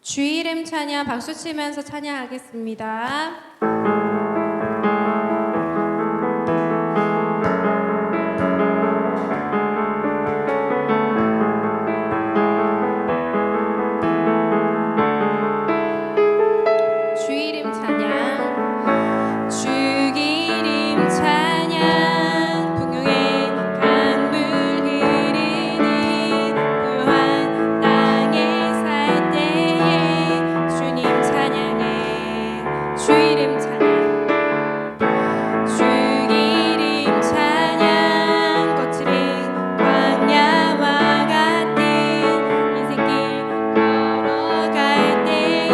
주의 이름 찬양 박수 치면서 찬양하겠습니다. 주의 이름 찬양 주의 이름 찬양 풍요의 강물 흐르는 부요한 땅에 살 때에 주님 찬양해 주의 이름 찬양 주의 이름 찬양 거칠은 광야와 같은 인생길 걸어갈 때에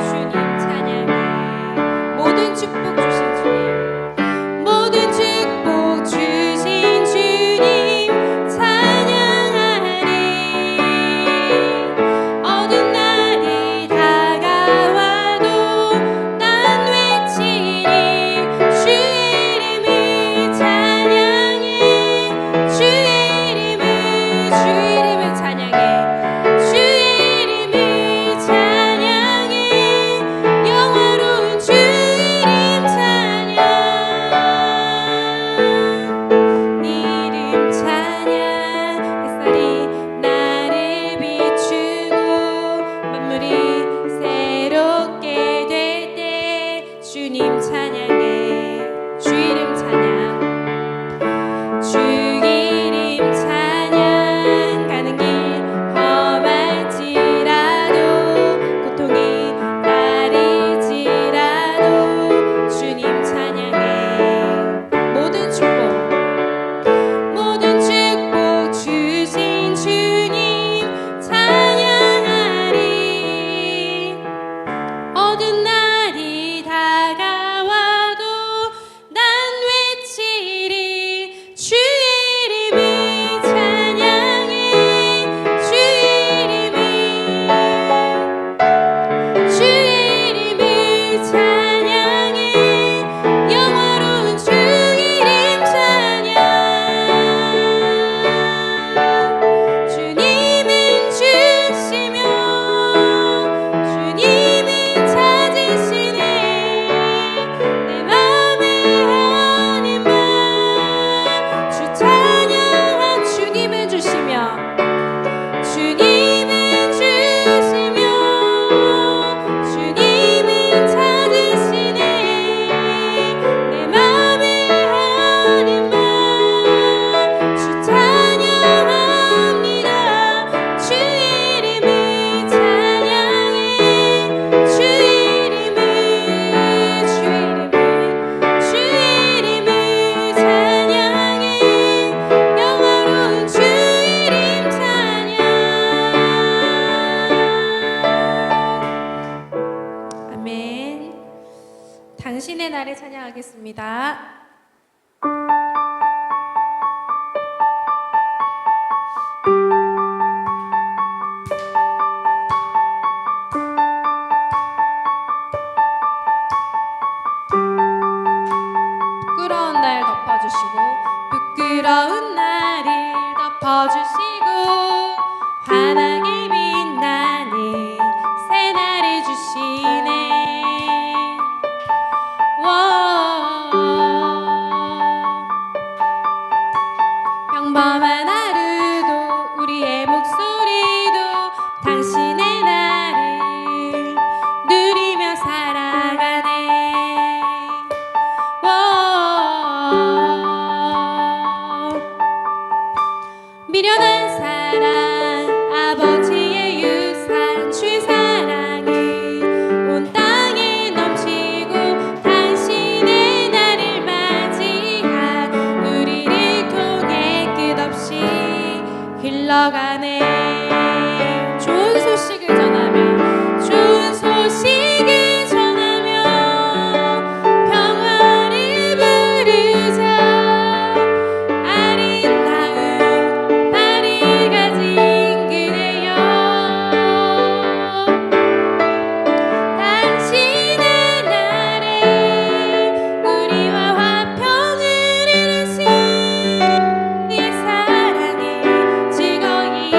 주님 찬양해 모든 축복 주신 주님 모든 축복 주신 주님 찬양하리 어두운 날이 다가와도 난 외치리 주의 이름을 찬양해 주의 이름을 찬양해 주의 이름을 찬양해 영화로운 주의 이름 찬양 이름 찬양 햇살이 나를 비추고 만물이 새롭게 될 때 주님 찬양해 주의 이름 찬양 주의 이름 찬양 가는 길 험할지라도 고통이 따를지라도 주님 찬양해 모든 축복 주신 주님 찬양하리 어두운 날이 다가와도 난 외치리 주의 이름을 찬양해 주의 이름을 찬양해 영화로운 주의 이름 찬양 주님은 주시며 주님은 찾으시네 내 맘의 하나님만 주 찬양한 주님은 주시며 주님은 주시며 주님은 찾으시네 내 맘의 하나님만 주 찬양합니다 주의 이름을 찬양해 주의 이름을 찬양해 영화로운 주의 이름 찬양 아멘. 당신의 날에 찬양하겠습니다. 부끄러운 날 덮어주시고 부끄러운 날을 덮어주시고 환하게 빛나는 새 날을 주시네 평범한 하루도 우리의 목소리도 당신의 날을 누리며 살아가네 미련한 사랑 아버지의 유산 주의 사랑이 온 땅에 넘치고 당신의 날을 맞이한 우리를 통해 끝없이 흘러가네 좋은 소식을 전하며 좋은 소식을 전하며 평화를 부르자 아름다운 나를 가진 그대여 당신의 날에 우리와 화평을 이루신 네 사랑을 즐거이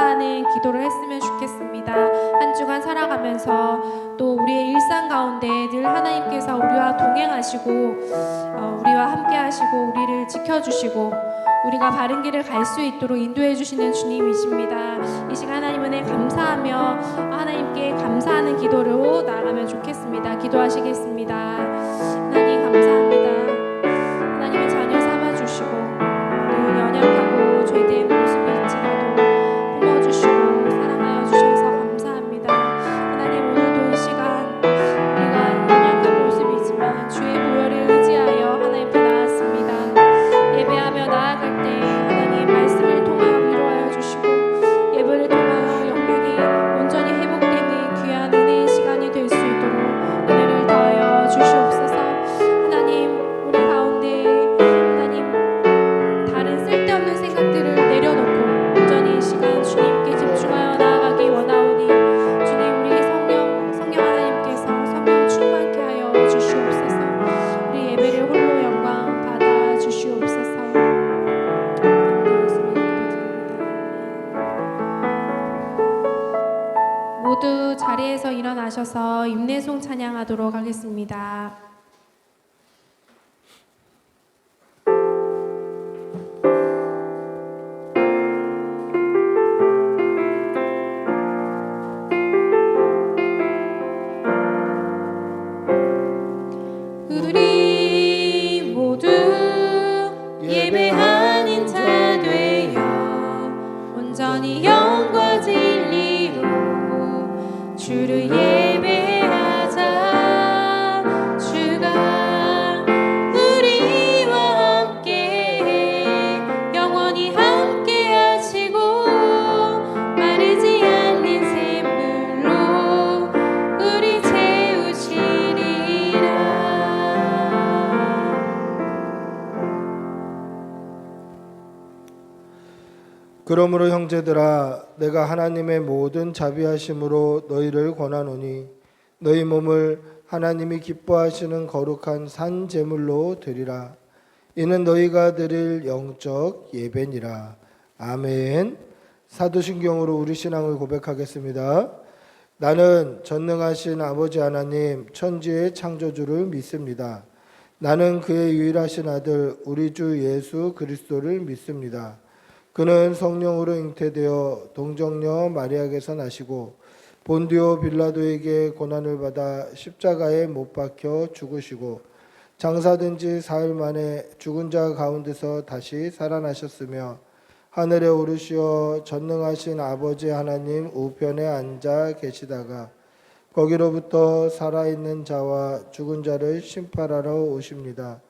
감사하는 기도를 했으면 좋겠습니다. 한 주간 살아가면서 또 우리의 일상 가운데 늘 하나님께서 우리와 동행하시고 우리와 함께 하시고 우리를 지켜주시고 우리가 바른 길을 갈 수 있도록 인도해 주시는 주님이십니다. 이 시간 하나님 은혜 감사하며 하나님께 감사하는 기도로 나아가면 좋겠습니다. 기도하시겠습니다. 하나님 감사합니다. 하나님의 자녀 삼아주시고 늘 연약하고 죄된 모습이 있지라도 품어주시고 사랑하여 주셔서 감사합니다. 하나님 오늘도 이 시간 우리가 연약한 모습이 있지만 주의 보혈을 의지하여 하나님 앞에 나왔습니다. 예배하며 나아갈 때 하나님 말씀을 통하여 위로하여 주시고 예배를 통하여 영육이 온전히 회복되는 귀한 은혜의 시간이 될 수 있도록 은혜를 더하여 주시옵소서. 하나님 우리 가운데 하나님 다른 쓸데없는 생각들을 내려놓고 온전히 이 시간 주님께 집중하여 나아가기 원하오니 주님 우리 성령 하나님께서 성령 충만케 하여 주시옵소서. 우리 예배를 홀로 영광 받아 주시옵소서. 모두 자리에서 일어나셔서 임내송 찬양하도록 하겠습니다. 우리 모두 예배하는 자 되어 온전히 영과 진리로 주를 예배하자. 주가 우리와 함께 영원히 함께 하시고 마르지 않는 샘물로 우리 채우시리라. 그러므로 형제들아 내가 하나님의 모든 자비하심으로 너희를 권하노니 너희 몸을 하나님이 기뻐하시는 거룩한 산 제물로 드리라. 이는 너희가 드릴 영적 예배니라. 아멘. 사도신경으로 우리 신앙을 고백하겠습니다. 나는 전능하신 아버지 하나님 천지의 창조주를 믿습니다. 나는 그의 유일하신 아들 우리 주 예수 그리스도를 믿습니다. 그는 성령으로 잉태되어 동정녀 마리아에게서 나시고 본디오 빌라도에게 고난을 받아 십자가에 못 박혀 죽으시고 장사된 지 사흘 만에 죽은 자 가운데서 다시 살아나셨으며 하늘에 오르시어 전능하신 아버지 하나님 우편에 앉아 계시다가 거기로부터 살아있는 자와 죽은 자를 심판하러 오십니다.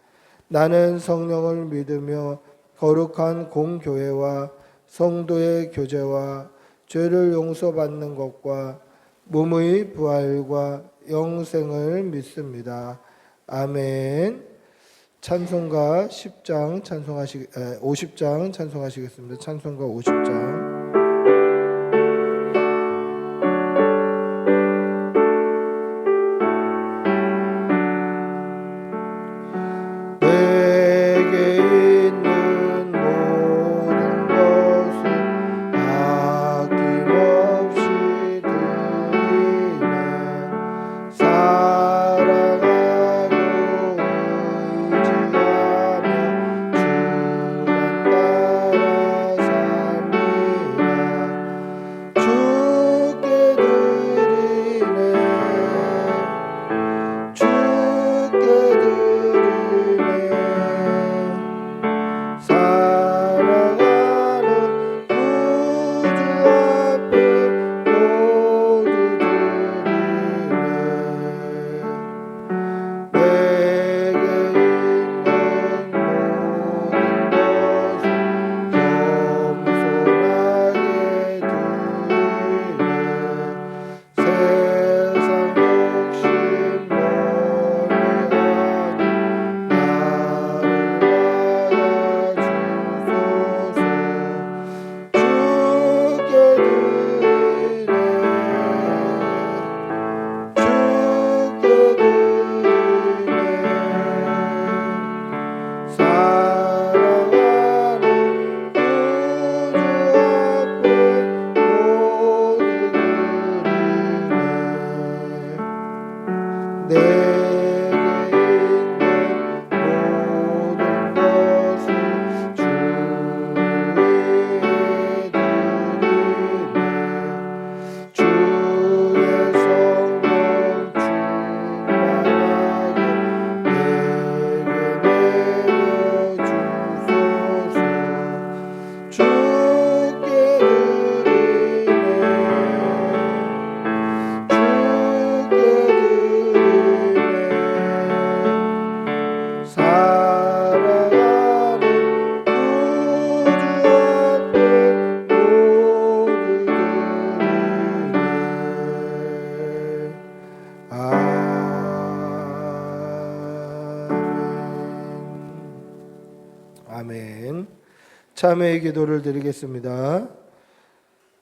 나는 성령을 믿으며 거룩한 공교회와 성도의 교제와 죄를 용서받는 것과 몸의 부활과 영생을 믿습니다. 아멘. 찬송가 50장 찬송하시겠습니다. 찬송가 50장. 참회의 기도를 드리겠습니다.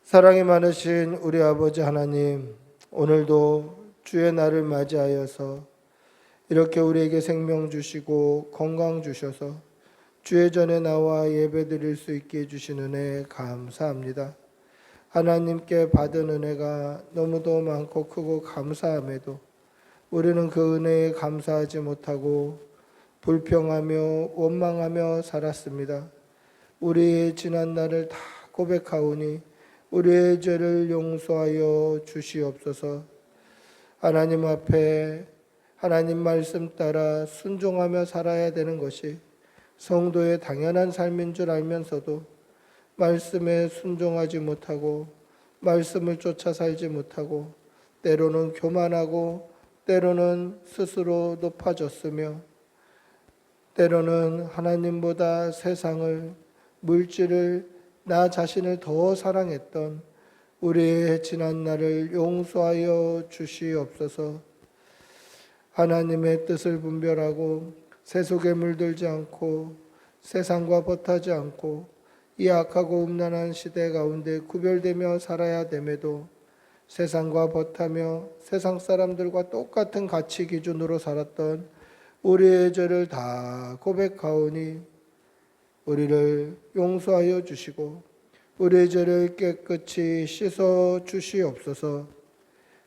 사랑이 많으신 우리 아버지 하나님, 오늘도 주의 날을 맞이하여서 이렇게 우리에게 생명 주시고 건강 주셔서 주의 전에 나와 예배 드릴 수 있게 해주신 은혜 감사합니다. 하나님께 받은 은혜가 너무도 많고 크고 감사함에도 우리는 그 은혜에 감사하지 못하고 불평하며 원망하며 살았습니다. 우리의 지난 날을 다 고백하오니 우리의 죄를 용서하여 주시옵소서. 하나님 앞에 하나님 말씀 따라 순종하며 살아야 되는 것이 성도의 당연한 삶인 줄 알면서도 말씀에 순종하지 못하고 말씀을 쫓아 살지 못하고 때로는 교만하고 때로는 스스로 높아졌으며 때로는 하나님보다 세상을, 물질을, 나 자신을 더 사랑했던 우리의 지난 날을 용서하여 주시옵소서. 하나님의 뜻을 분별하고 세속에 물들지 않고 세상과 버타지 않고 이 악하고 음란한 시대 가운데 구별되며 살아야 됨에도 세상과 버타며 세상 사람들과 똑같은 가치 기준으로 살았던 우리의 죄를 다 고백하오니 우리를 용서하여 주시고 우리의 죄를 깨끗이 씻어 주시옵소서.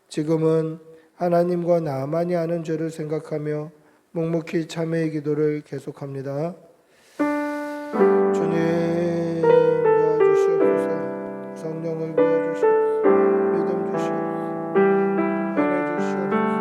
지금은 하나님과 나만이 아는 죄를 생각하며 묵묵히 참회의 기도를 계속합니다. 주님 도와주시옵소서. 성령을 부어주시옵소서. 믿음 주시옵소서. 은혜 주시옵소서.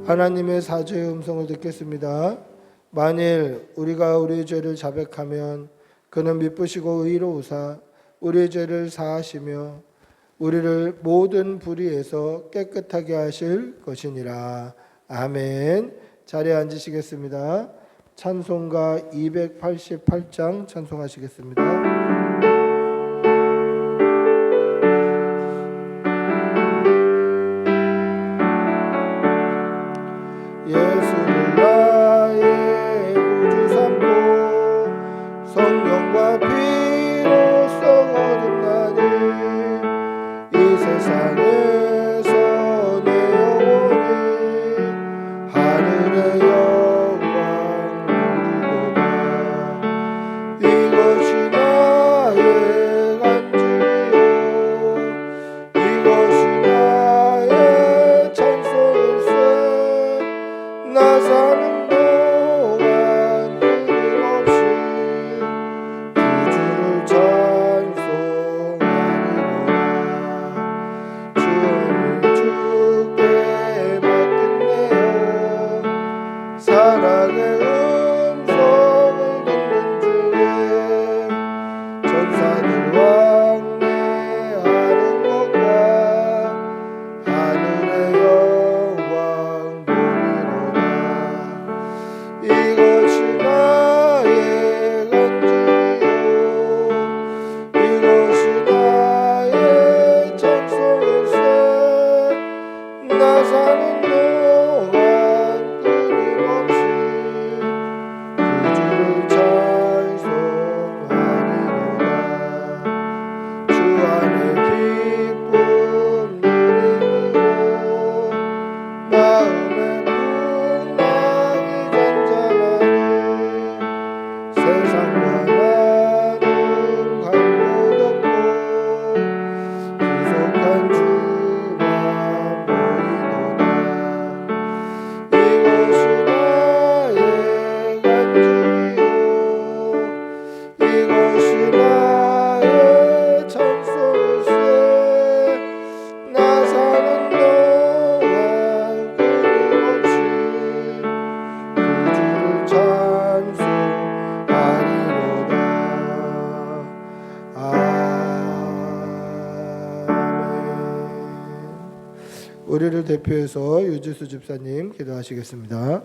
하나님의 사죄의 음성을 듣겠습니다. 만일 우리가 우리의 죄를 자백하면 그는 미쁘시고 의로우사 우리의 죄를 사하시며 우리를 모든 불의에서 깨끗하게 하실 것이니라. 아멘. 자리에 앉으시겠습니다. 찬송가 288장 찬송하시겠습니다. 예수를 나의 구주 삼고 성령과 피로 썩 얻었나니 이 세상에서 내 영혼이 하늘의 영광 누리도다. 이것이 나의 간증이요 이것이 나의 찬송일세. 나 사는 동안 끊임없이 구주를 찬송하리로다. 주님 주께 맡겼네요. 사랑의 음성을 듣는 중에 전사들 왕래하는 것과 하늘의 영광 보리로다. 이것이 나의 간증이요 이것이 나의 찬송일세. 나 사는 동안 끊임없이 구주를 찬송하리로다. 주 안에 기쁨 누림으로 마음의 풍랑이 잔잔하니 세상과 나는 갈 곳 없고 구속한 주만 보이도다. 우리를 대표해서 유지수 집사님 기도하시겠습니다.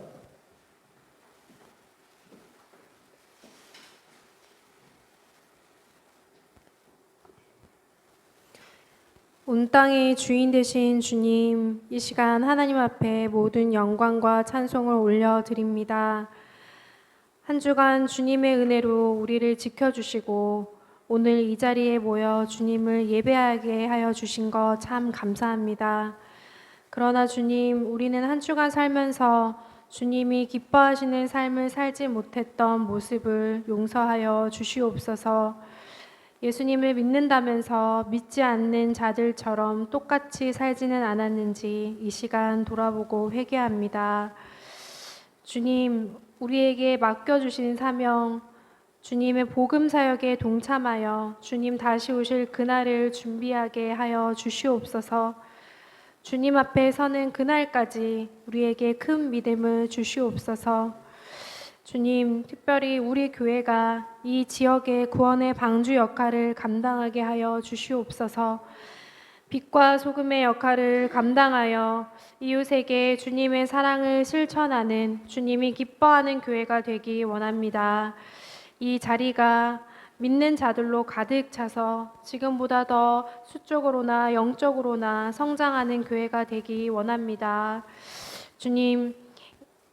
온 땅의 주인 되신 주님, 이 시간 하나님 앞에 모든 영광과 찬송을 올려드립니다. 한 주간 주님의 은혜로 우리를 지켜주시고 오늘 이 자리에 모여 주님을 예배하게 하여 주신 것 참 감사합니다. 그러나 주님, 우리는 한 주간 살면서 주님이 기뻐하시는 삶을 살지 못했던 모습을 용서하여 주시옵소서. 예수님을 믿는다면서 믿지 않는 자들처럼 똑같이 살지는 않았는지 이 시간 돌아보고 회개합니다. 주님, 우리에게 맡겨주신 사명, 주님의 복음 사역에 동참하여 주님 다시 오실 그날을 준비하게 하여 주시옵소서. 주님 앞에 서는 그날까지 우리에게 큰 믿음을 주시옵소서. 주님, 특별히 우리 교회가 이 지역의 구원의 방주 역할을 감당하게 하여 주시옵소서. 빛과 소금의 역할을 감당하여 이웃에게 주님의 사랑을 실천하는 주님이 기뻐하는 교회가 되기 원합니다. 이 자리가 믿는 자들로 가득 차서 지금보다 더 수적으로나 영적으로나 성장하는 교회가 되기 원합니다. 주님,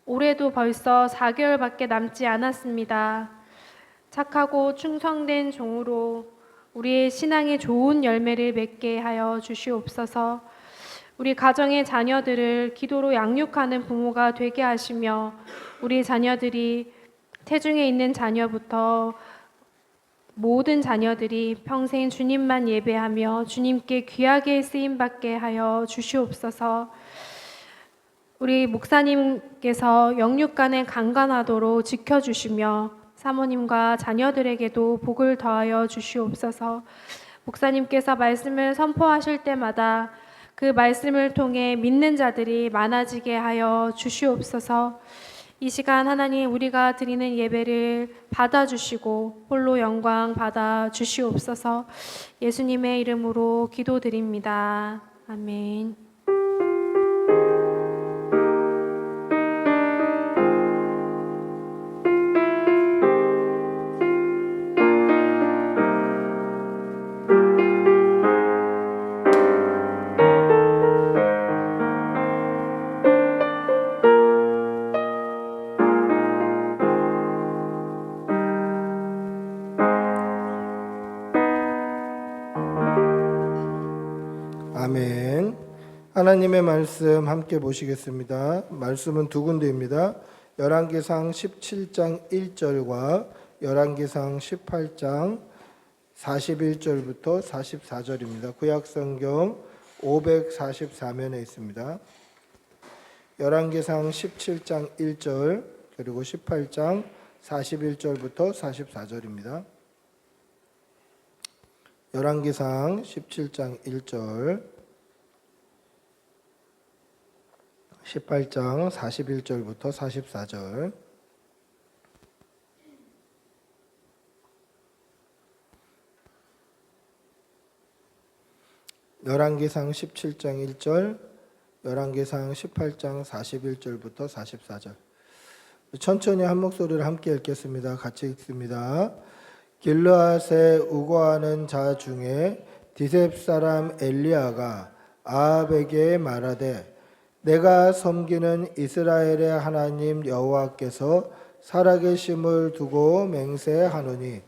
올해도 벌써 4개월밖에 남지 않았습니다. 착하고 충성된 종으로 우리의 신앙의 좋은 열매를 맺게 하여 주시옵소서. 우리 가정의 자녀들을 기도로 양육하는 부모가 되게 하시며 우리 자녀들이 태중에 있는 자녀부터 모든 자녀들이 평생 주님만 예배하며 주님께 귀하게 쓰임받게 하여 주시옵소서. 우리 목사님께서 영육간에 강건하도록 지켜주시며 사모님과 자녀들에게도 복을 더하여 주시옵소서. 목사님께서 말씀을 선포하실 때마다 그 말씀을 통해 믿는 자들이 많아지게 하여 주시옵소서. 이 시간 하나님, 우리가 드리는 예배를 받아주시고 홀로 영광 받아 주시옵소서. 예수님의 이름으로 기도드립니다. 아멘. 아멘. 하나님의 말씀 함께 보시겠습니다. 말씀은 두 군데입니다. 열왕기상 17장 1절과 열왕기상 18장 41절부터 44절입니다. 구약성경 544면에 있습니다. 열왕기상 17장 1절 그리고 18장 41절부터 44절입니다. 열왕기상 17장 1절 18장 41절부터 44절 열왕기상 17장 1절 열왕기상 18장 41절부터 44절 천천히 한 목소리를 함께 읽겠습니다. 같이 읽습니다. 길르앗에 우거하는 자 중에 디셉 사람 엘리야가 아합에게 말하되 내가 섬기는 이스라엘의 하나님 여호와께서 살아계심을 두고 맹세하노니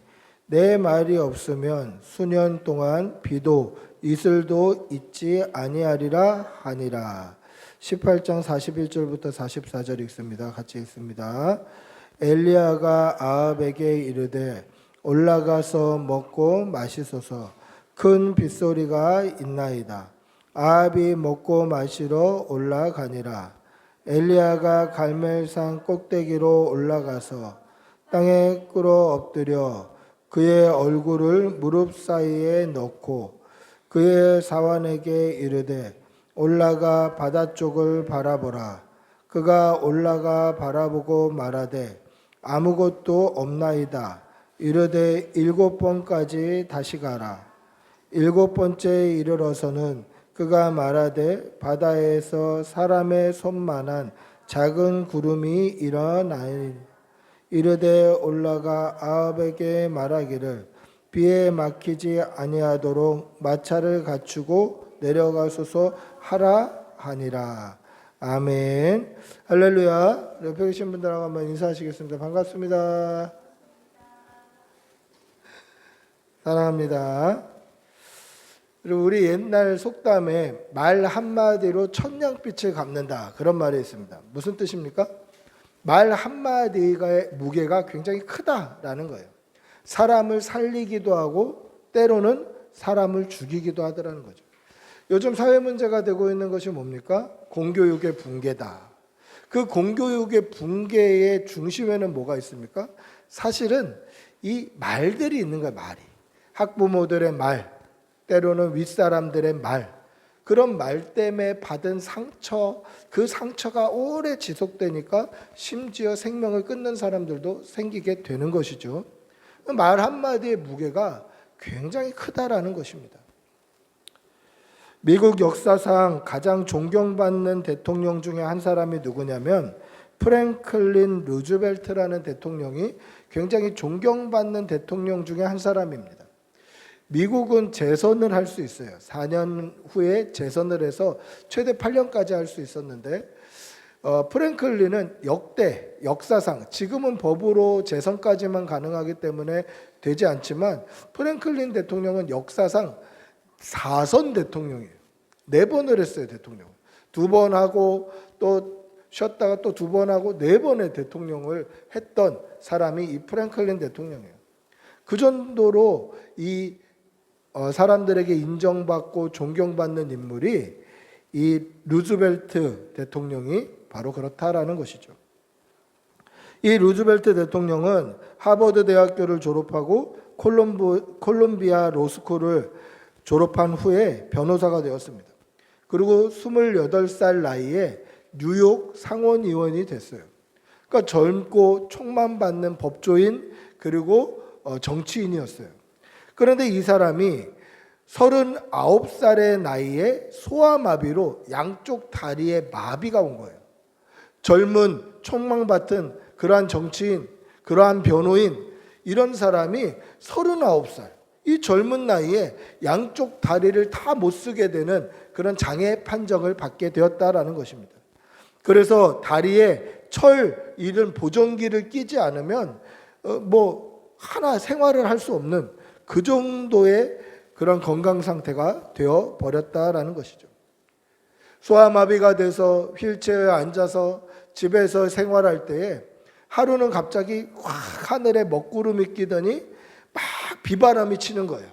내 말이 없으면 수년 동안 비도 이슬도 있지 아니하리라 하니라. 18장 41절부터 44절 읽습니다. 같이 읽습니다. 엘리야가 아합에게 이르되 올라가서 먹고 마시소서. 큰 빗소리가 있나이다. 아합이 먹고 마시러 올라가니라. 엘리야가 갈멜산 꼭대기로 올라가서 땅에 꿇어 엎드려 그의 얼굴을 무릎 사이에 넣고 그의 사환에게 이르되 올라가 바다 쪽을 바라보라. 그가 올라가 바라보고 말하되 아무것도 없나이다. 이르되 7번까지 다시 가라. 7번째에 이르러서는 그가 말하되 바다에서 사람의 손만한 작은 구름이 일어나니 이르되 올라가 아합에게 말하기를 비에 막히지 아니하도록 마차를 갖추고 내려가소서 하라 하니라. 아멘. 할렐루야. 옆에 계신 분들하고 한번 인사하시겠습니다. 반갑습니다. 사랑합니다. 그리고 우리 옛날 속담에 말 한마디로 천냥빛을 갚는다, 그런 말이 있습니다. 무슨 뜻입니까? 말 한마디의 무게가 굉장히 크다라는 거예요. 사람을 살리기도 하고 때로는 사람을 죽이기도 하더라는 거죠. 요즘 사회 문제가 되고 있는 것이 뭡니까? 공교육의 붕괴다. 그 공교육의 붕괴의 중심에는 뭐가 있습니까? 사실은 이 말들이 있는 거예요. 말이. 학부모들의 말, 때로는 윗사람들의 말, 그런 말 때문에 받은 상처, 그 상처가 오래 지속되니까 심지어 생명을 끊는 사람들도 생기게 되는 것이죠. 말 한마디의 무게가 굉장히 크다라는 것입니다. 미국 역사상 가장 존경받는 대통령 중에 한 사람이 누구냐면 프랭클린 루즈벨트라는 대통령이 굉장히 존경받는 대통령 중에 한 사람입니다. 미국은 재선을 할 수 있어요. 4년 후에 재선을 해서 최대 8년까지 할 수 있었는데 프랭클린은 역사상 지금은 법으로 재선까지만 가능하기 때문에 되지 않지만 프랭클린 대통령은 역사상 4선 대통령이에요. 4번을 했어요. 대통령 2번 하고 또 쉬었다가 또 2번 하고 4번의 대통령을 했던 사람이 이 프랭클린 대통령이에요. 그 정도로 이 사람들에게 인정받고 존경받는 인물이 이 루즈벨트 대통령이 바로 그렇다라는 것이죠. 이 루즈벨트 대통령은 하버드 대학교를 졸업하고 콜롬비아 로스쿨을 졸업한 후에 변호사가 되었습니다. 그리고 28살 나이에 뉴욕 상원의원이 됐어요. 그러니까 젊고 총만 받는 법조인 그리고 정치인이었어요. 그런데 이 사람이 39살의 나이에 소아마비로 양쪽 다리에 마비가 온 거예요. 젊은 총망받은 그러한 정치인, 그러한 변호인, 이런 사람이 39살, 이 젊은 나이에 양쪽 다리를 다 못 쓰게 되는 그런 장애 판정을 받게 되었다라는 것입니다. 그래서 다리에 이런 보정기를 끼지 않으면 하나 생활을 할 수 없는 그 정도의 그런 건강 상태가 되어 버렸다라는 것이죠. 소아마비가 돼서 휠체어에 앉아서 집에서 생활할 때에 하루는 갑자기 확 하늘에 먹구름이 끼더니 막 비바람이 치는 거예요.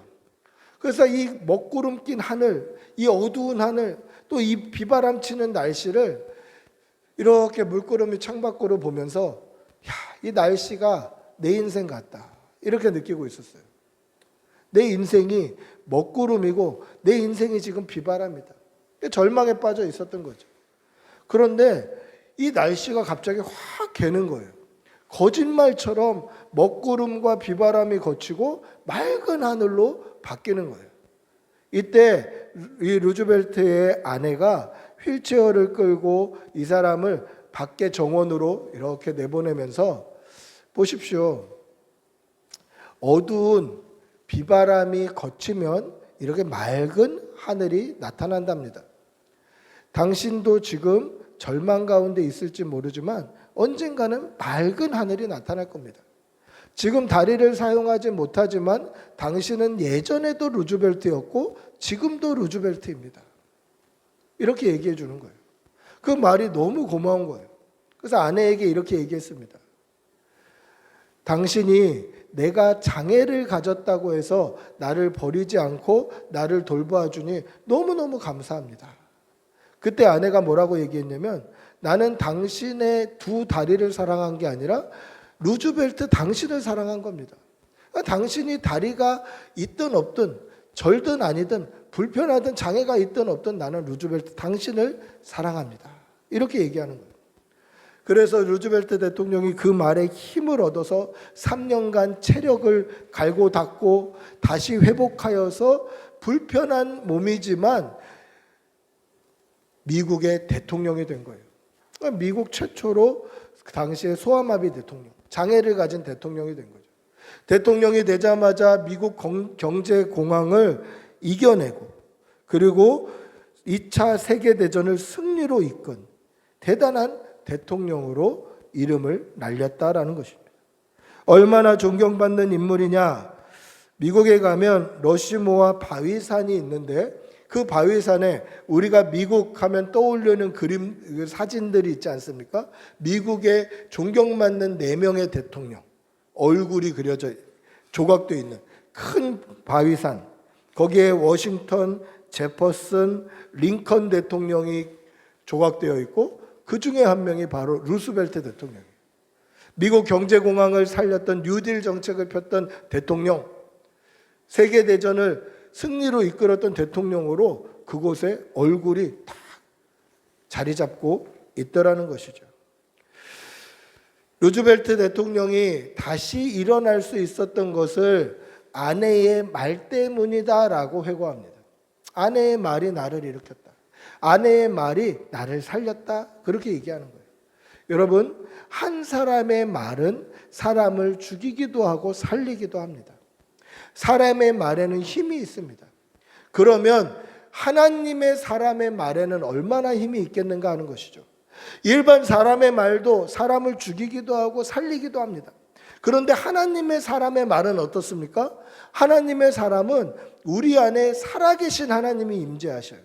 그래서 이 먹구름 낀 하늘, 이 어두운 하늘, 또 이 비바람 치는 날씨를 이렇게 물구름이 창밖으로 보면서 이 날씨가 내 인생 같다, 이렇게 느끼고 있었어요. 내 인생이 먹구름이고 내 인생이 지금 비바람이다. 절망에 빠져 있었던 거죠. 그런데 이 날씨가 갑자기 확 개는 거예요. 거짓말처럼 먹구름과 비바람이 거치고 맑은 하늘로 바뀌는 거예요. 이때 이 루즈벨트의 아내가 휠체어를 끌고 이 사람을 밖에 정원으로 이렇게 내보내면서, 보십시오, 어두운 비바람이 거치면 이렇게 맑은 하늘이 나타난답니다. 당신도 지금 절망 가운데 있을지 모르지만 언젠가는 맑은 하늘이 나타날 겁니다. 지금 다리를 사용하지 못하지만 당신은 예전에도 루즈벨트였고 지금도 루즈벨트입니다. 이렇게 얘기해 주는 거예요. 그 말이 너무 고마운 거예요. 그래서 아내에게 이렇게 얘기했습니다. 당신이 내가 장애를 가졌다고 해서 나를 버리지 않고 나를 돌봐주니 너무너무 감사합니다. 그때 아내가 뭐라고 얘기했냐면, 나는 당신의 두 다리를 사랑한 게 아니라 루즈벨트 당신을 사랑한 겁니다. 그러니까 당신이 다리가 있든 없든 절든 아니든 불편하든 장애가 있든 없든 나는 루즈벨트 당신을 사랑합니다. 이렇게 얘기하는 거예요. 그래서 루즈벨트 대통령이 그 말에 힘을 얻어서 3년간 체력을 갈고 닦고 다시 회복하여서 불편한 몸이지만 미국의 대통령이 된 거예요. 미국 최초로 그 당시에 소아마비 대통령, 장애를 가진 대통령이 된 거죠. 대통령이 되자마자 미국 경제 공황을 이겨내고 그리고 2차 세계대전을 승리로 이끈 대단한 대통령으로 이름을 날렸다라는 것입니다. 얼마나 존경받는 인물이냐? 미국에 가면 러시모아 바위산이 있는데 그 바위산에 우리가 미국 하면 떠오르는 그림, 사진들이 있지 않습니까? 미국의 존경받는 4명의 대통령 얼굴이 그려져 조각되어 있는 큰 바위산, 거기에 워싱턴, 제퍼슨, 링컨 대통령이 조각되어 있고 그 중에 한 명이 바로 루스벨트 대통령이에요. 미국 경제공황을 살렸던 뉴딜 정책을 폈던 대통령, 세계대전을 승리로 이끌었던 대통령으로 그곳에 얼굴이 딱 자리 잡고 있더라는 것이죠. 루즈벨트 대통령이 다시 일어날 수 있었던 것을 아내의 말 때문이다라고 회고합니다. 아내의 말이 나를 일으켰다. 아내의 말이 나를 살렸다. 그렇게 얘기하는 거예요. 여러분, 한 사람의 말은 사람을 죽이기도 하고 살리기도 합니다. 사람의 말에는 힘이 있습니다. 그러면 하나님의 사람의 말에는 얼마나 힘이 있겠는가 하는 것이죠. 일반 사람의 말도 사람을 죽이기도 하고 살리기도 합니다. 그런데 하나님의 사람의 말은 어떻습니까? 하나님의 사람은 우리 안에 살아계신 하나님이 임재하셔요.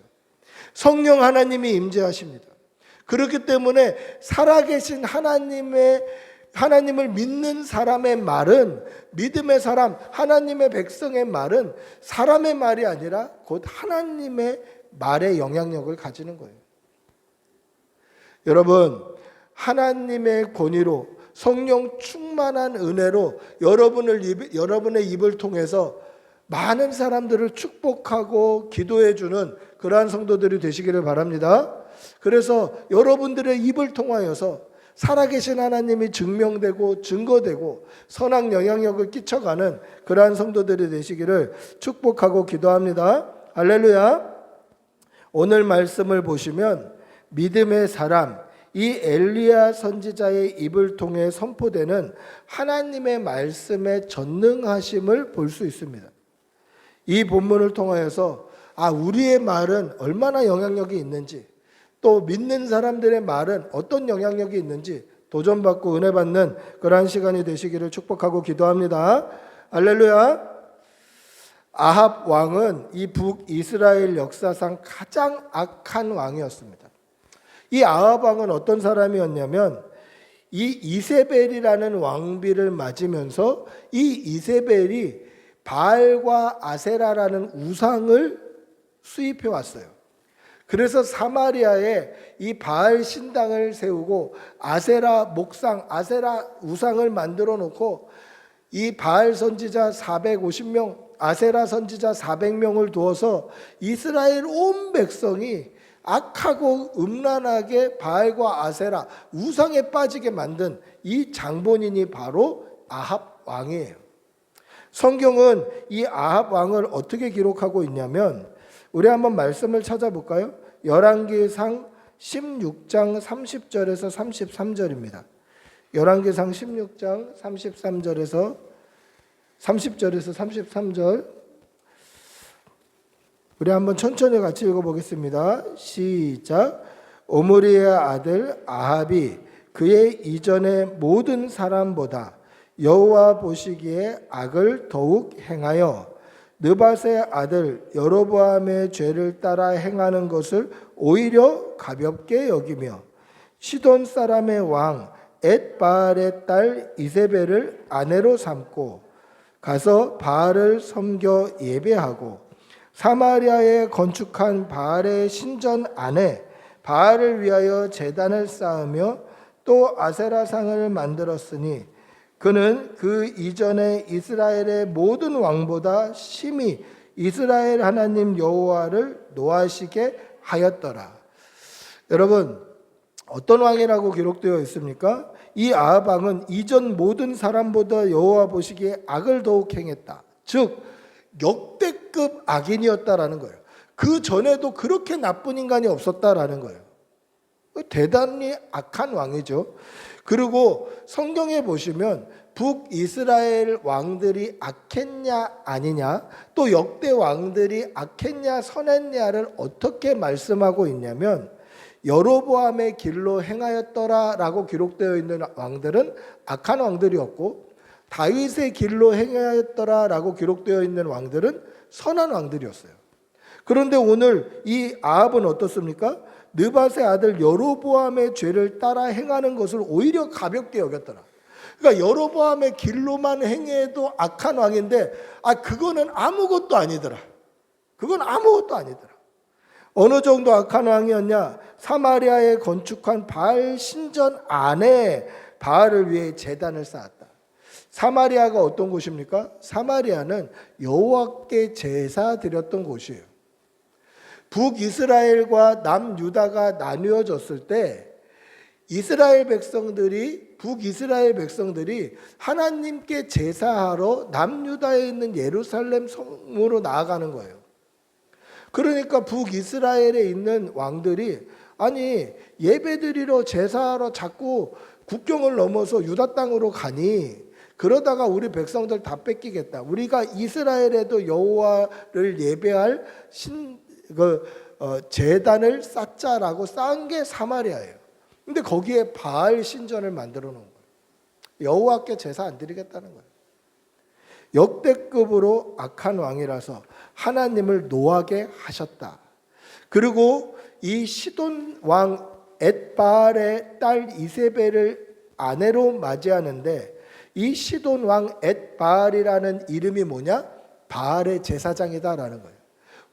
성령 하나님이 임재하십니다. 그렇기 때문에 살아계신 하나님을 믿는 사람의 말은, 믿음의 사람, 하나님의 백성의 말은 사람의 말이 아니라 곧 하나님의 말의 영향력을 가지는 거예요. 여러분, 하나님의 권위로 성령 충만한 은혜로 여러분의 입을 통해서 많은 사람들을 축복하고 기도해 주는 그러한 성도들이 되시기를 바랍니다. 그래서 여러분들의 입을 통하여서 살아계신 하나님이 증명되고 증거되고 선한 영향력을 끼쳐가는 그러한 성도들이 되시기를 축복하고 기도합니다. 할렐루야. 오늘 말씀을 보시면 믿음의 사람, 이 엘리야 선지자의 입을 통해 선포되는 하나님의 말씀의 전능하심을 볼 수 있습니다. 이 본문을 통하여서 우리의 말은 얼마나 영향력이 있는지, 또 믿는 사람들의 말은 어떤 영향력이 있는지 도전받고 은혜 받는 그러한 시간이 되시기를 축복하고 기도합니다. 할렐루야. 아합 왕은 이 북이스라엘 역사상 가장 악한 왕이었습니다. 이 아합 왕은 어떤 사람이었냐면 이 이세벨이라는 왕비를 맞으면서 이 이세벨이 바알과 아세라라는 우상을 수입해 왔어요. 그래서 사마리아에 이 바알 신당을 세우고 아세라 목상, 아세라 우상을 만들어 놓고 이 바알 선지자 450명, 아세라 선지자 400명을 두어서 이스라엘 온 백성이 악하고 음란하게 바알과 아세라 우상에 빠지게 만든 이 장본인이 바로 아합 왕이에요. 성경은 이 아합 왕을 어떻게 기록하고 있냐면 우리 한번 말씀을 찾아볼까요? 열왕기상 16장 30절에서 33절입니다. 열왕기상 16장 30절에서 33절 우리 한번 천천히 같이 읽어보겠습니다. 시작. 오므리의 아들 아합이 그의 이전의 모든 사람보다 여호와 보시기에 악을 더욱 행하여 느밧의 아들 여로보암의 죄를 따라 행하는 것을 오히려 가볍게 여기며 시돈 사람의 왕 엣바알의 딸 이세벨을 아내로 삼고 가서 바알을 섬겨 예배하고 사마리아에 건축한 바알의 신전 안에 바알을 위하여 제단을 쌓으며 또 아세라상을 만들었으니 그는 그 이전에 이스라엘의 모든 왕보다 심히 이스라엘 하나님 여호와를 노하시게 하였더라. 여러분, 어떤 왕이라고 기록되어 있습니까? 이 아합 왕은 이전 모든 사람보다 여호와 보시기에 악을 더욱 행했다. 즉 역대급 악인이었다라는 거예요. 그 전에도 그렇게 나쁜 인간이 없었다라는 거예요. 대단히 악한 왕이죠. 그리고 성경에 보시면 북이스라엘 왕들이 악했냐 아니냐, 또 역대 왕들이 악했냐 선했냐를 어떻게 말씀하고 있냐면, 여로보암의 길로 행하였더라라고 기록되어 있는 왕들은 악한 왕들이었고, 다윗의 길로 행하였더라라고 기록되어 있는 왕들은 선한 왕들이었어요. 그런데 오늘 이 아합은 어떻습니까? 느밧의 아들 여로보암의 죄를 따라 행하는 것을 오히려 가볍게 여겼더라. 그러니까 여로보암의 길로만 행해도 악한 왕인데, 그거는 아무것도 아니더라. 그건 아무것도 아니더라. 어느 정도 악한 왕이었냐? 사마리아에 건축한 바알 신전 안에 바알을 위해 제단을 쌓았다. 사마리아가 어떤 곳입니까? 사마리아는 여호와께 제사 드렸던 곳이에요. 북이스라엘과 남유다가 나뉘어졌을 때 북이스라엘 백성들이 하나님께 제사하러 남유다에 있는 예루살렘 성으로 나아가는 거예요. 그러니까 북이스라엘에 있는 왕들이 예배드리러 제사하러 자꾸 국경을 넘어서 유다 땅으로 가니, 그러다가 우리 백성들 다 뺏기겠다. 우리가 이스라엘에도 여호와를 예배할 제단을 쌓자라고 쌓은 게 사마리아예요. 근데 거기에 바알 신전을 만들어 놓은 거예요. 여호와께 제사 안 드리겠다는 거예요. 역대급으로 악한 왕이라서 하나님을 노하게 하셨다. 그리고 이 시돈 왕 엣바알의 딸 이세벨을 아내로 맞이하는데, 이 시돈 왕 엣바알이라는 이름이 뭐냐? 바알의 제사장이다라는 거예요.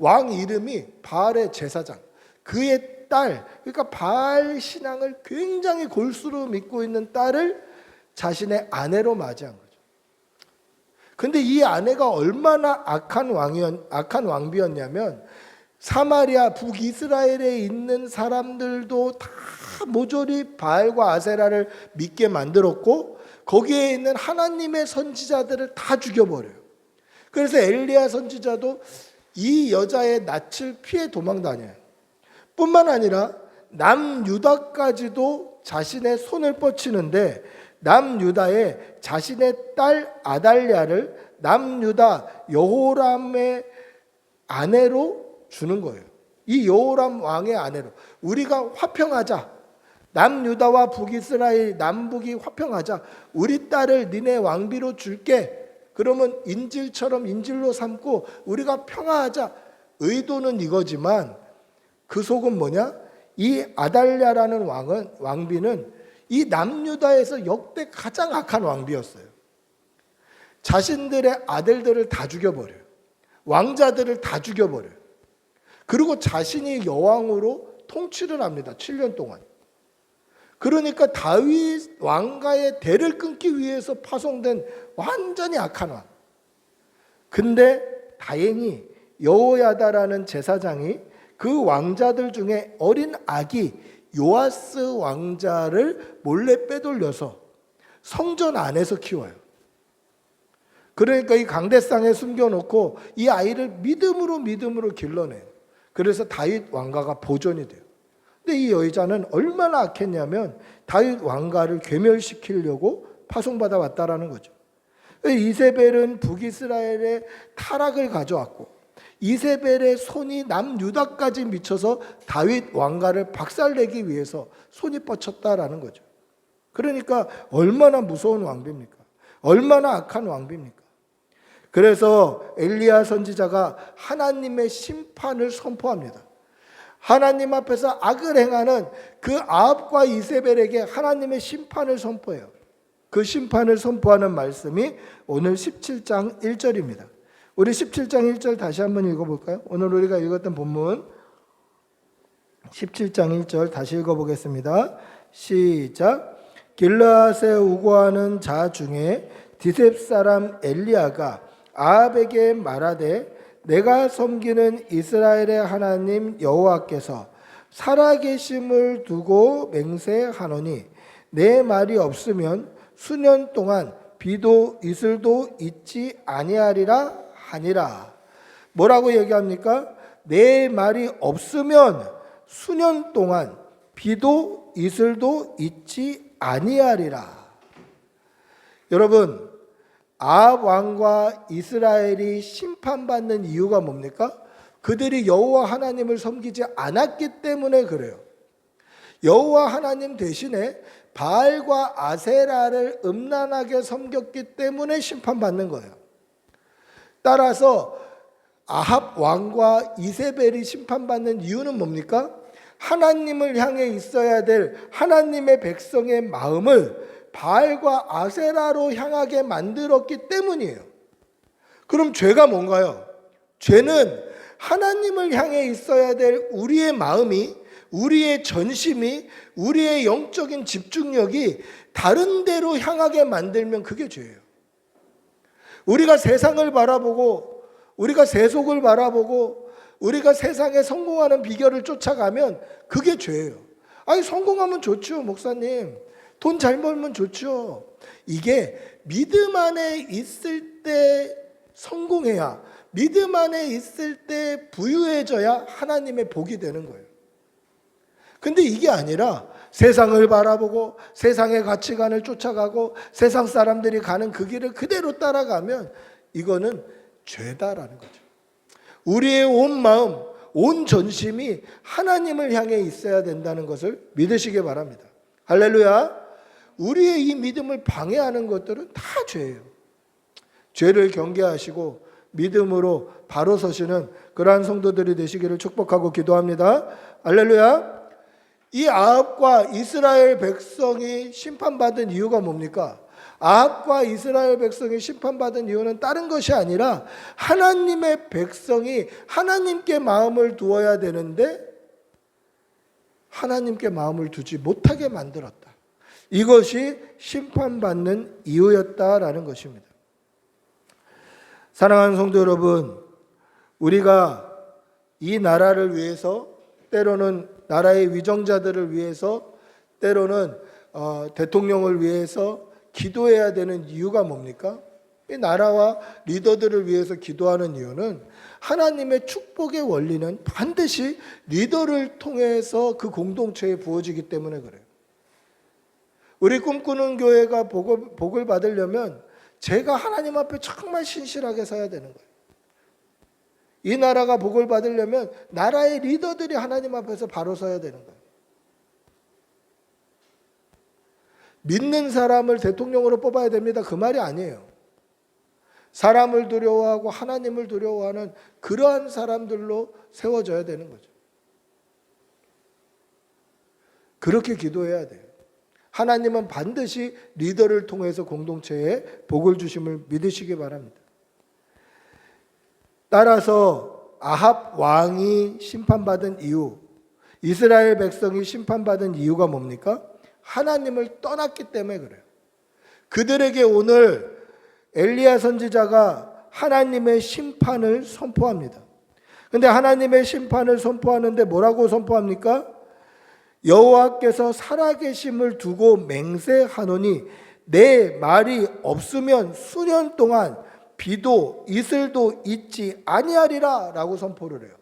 왕 이름이 바알의 제사장. 그의 딸, 그러니까 바알 신앙을 굉장히 골수로 믿고 있는 딸을 자신의 아내로 맞이한 거죠. 근데 이 아내가 얼마나 악한 왕비였냐면, 사마리아 북이스라엘에 있는 사람들도 다 모조리 바알과 아세라를 믿게 만들었고, 거기에 있는 하나님의 선지자들을 다 죽여버려요. 그래서 엘리야 선지자도 이 여자의 낯을 피해 도망다녀요. 뿐만 아니라 남유다까지도 자신의 손을 뻗치는데, 남유다에 자신의 딸 아달랴를 남유다 여호람의 아내로 주는 거예요. 이 여호람 왕의 아내로 우리가 화평하자. 남유다와 북이스라엘 남북이 화평하자. 우리 딸을 니네 왕비로 줄게. 그러면 인질로 삼고 우리가 평화하자. 의도는 이거지만 그 속은 뭐냐? 이 아달랴라는 왕비는 이 남유다에서 역대 가장 악한 왕비였어요. 자신들의 아들들을 다 죽여버려요. 왕자들을 다 죽여버려요. 그리고 자신이 여왕으로 통치를 합니다. 7년 동안. 그러니까 다윗 왕가의 대를 끊기 위해서 파송된 완전히 악한 왕. 근데 다행히 여호야다라는 제사장이 그 왕자들 중에 어린 아기 요아스 왕자를 몰래 빼돌려서 성전 안에서 키워요. 그러니까 이 강대상에 숨겨놓고 이 아이를 믿음으로 길러내요. 그래서 다윗 왕가가 보존이 돼요. 근데 이 여자는 얼마나 악했냐면 다윗 왕가를 괴멸시키려고 파송받아 왔다라는 거죠. 이세벨은 북이스라엘의 타락을 가져왔고, 이세벨의 손이 남유다까지 미쳐서 다윗 왕가를 박살내기 위해서 손이 뻗쳤다라는 거죠. 그러니까 얼마나 무서운 왕비입니까? 얼마나 악한 왕비입니까? 그래서 엘리야 선지자가 하나님의 심판을 선포합니다. 하나님 앞에서 악을 행하는 그 아합과 이세벨에게 하나님의 심판을 선포해요. 그 심판을 선포하는 말씀이 오늘 17장 1절입니다. 우리 17장 1절 다시 한번 읽어볼까요? 오늘 우리가 읽었던 본문 17장 1절 다시 읽어보겠습니다. 시작. 길르앗에 우고하는 자 중에 디셉 사람 엘리야가 아합에게 말하되, 내가 섬기는 이스라엘의 하나님 여호와께서 살아계심을 두고 맹세하노니 내 말이 없으면 수년 동안 비도 이슬도 있지 아니하리라 하니라. 뭐라고 얘기합니까? 내 말이 없으면 수년 동안 비도 이슬도 있지 아니하리라. 여러분, 아합 왕과 이스라엘이 심판받는 이유가 뭡니까? 그들이 여호와 하나님을 섬기지 않았기 때문에 그래요. 여호와 하나님 대신에 바알과 아세라를 음란하게 섬겼기 때문에 심판받는 거예요. 따라서 아합 왕과 이세벨이 심판받는 이유는 뭡니까? 하나님을 향해 있어야 될 하나님의 백성의 마음을 바알과 아세라로 향하게 만들었기 때문이에요. 그럼 죄가 뭔가요? 죄는 하나님을 향해 있어야 될 우리의 마음이, 우리의 전심이, 우리의 영적인 집중력이 다른 데로 향하게 만들면 그게 죄예요. 우리가 세상을 바라보고, 우리가 세속을 바라보고, 우리가 세상에 성공하는 비결을 쫓아가면 그게 죄예요. 아니, 성공하면 좋죠, 목사님. 돈 잘 벌면 좋죠. 이게 믿음 안에 있을 때 성공해야, 믿음 안에 있을 때 부유해져야 하나님의 복이 되는 거예요. 근데 이게 아니라 세상을 바라보고 세상의 가치관을 쫓아가고 세상 사람들이 가는 그 길을 그대로 따라가면 이거는 죄다라는 거죠. 우리의 온 마음, 온 전심이 하나님을 향해 있어야 된다는 것을 믿으시기 바랍니다. 할렐루야. 우리의 이 믿음을 방해하는 것들은 다 죄예요. 죄를 경계하시고 믿음으로 바로 서시는 그러한 성도들이 되시기를 축복하고 기도합니다. 할렐루야. 이 아합과 이스라엘 백성이 심판받은 이유가 뭡니까? 아합과 이스라엘 백성이 심판받은 이유는 다른 것이 아니라 하나님의 백성이 하나님께 마음을 두어야 되는데 하나님께 마음을 두지 못하게 만들었다. 이것이 심판받는 이유였다라는 것입니다. 사랑하는 성도 여러분, 우리가 이 나라를 위해서, 때로는 나라의 위정자들을 위해서, 때로는 대통령을 위해서 기도해야 되는 이유가 뭡니까? 이 나라와 리더들을 위해서 기도하는 이유는 하나님의 축복의 원리는 반드시 리더를 통해서 그 공동체에 부어지기 때문에 그래요. 우리 꿈꾸는 교회가 복을 받으려면 제가 하나님 앞에 정말 신실하게 서야 되는 거예요. 이 나라가 복을 받으려면 나라의 리더들이 하나님 앞에서 바로 서야 되는 거예요. 믿는 사람을 대통령으로 뽑아야 됩니다. 그 말이 아니에요. 사람을 두려워하고 하나님을 두려워하는 그러한 사람들로 세워져야 되는 거죠. 그렇게 기도해야 돼요. 하나님은 반드시 리더를 통해서 공동체에 복을 주심을 믿으시기 바랍니다. 따라서 아합 왕이 심판받은 이유, 이스라엘 백성이 심판받은 이유가 뭡니까? 하나님을 떠났기 때문에 그래요. 그들에게 오늘 엘리야 선지자가 하나님의 심판을 선포합니다. 근데 하나님의 심판을 선포하는데 뭐라고 선포합니까? 여호와께서 살아계심을 두고 맹세하노니 내 말이 없으면 수년 동안 비도 이슬도 있지 아니하리라 라고 선포를 해요.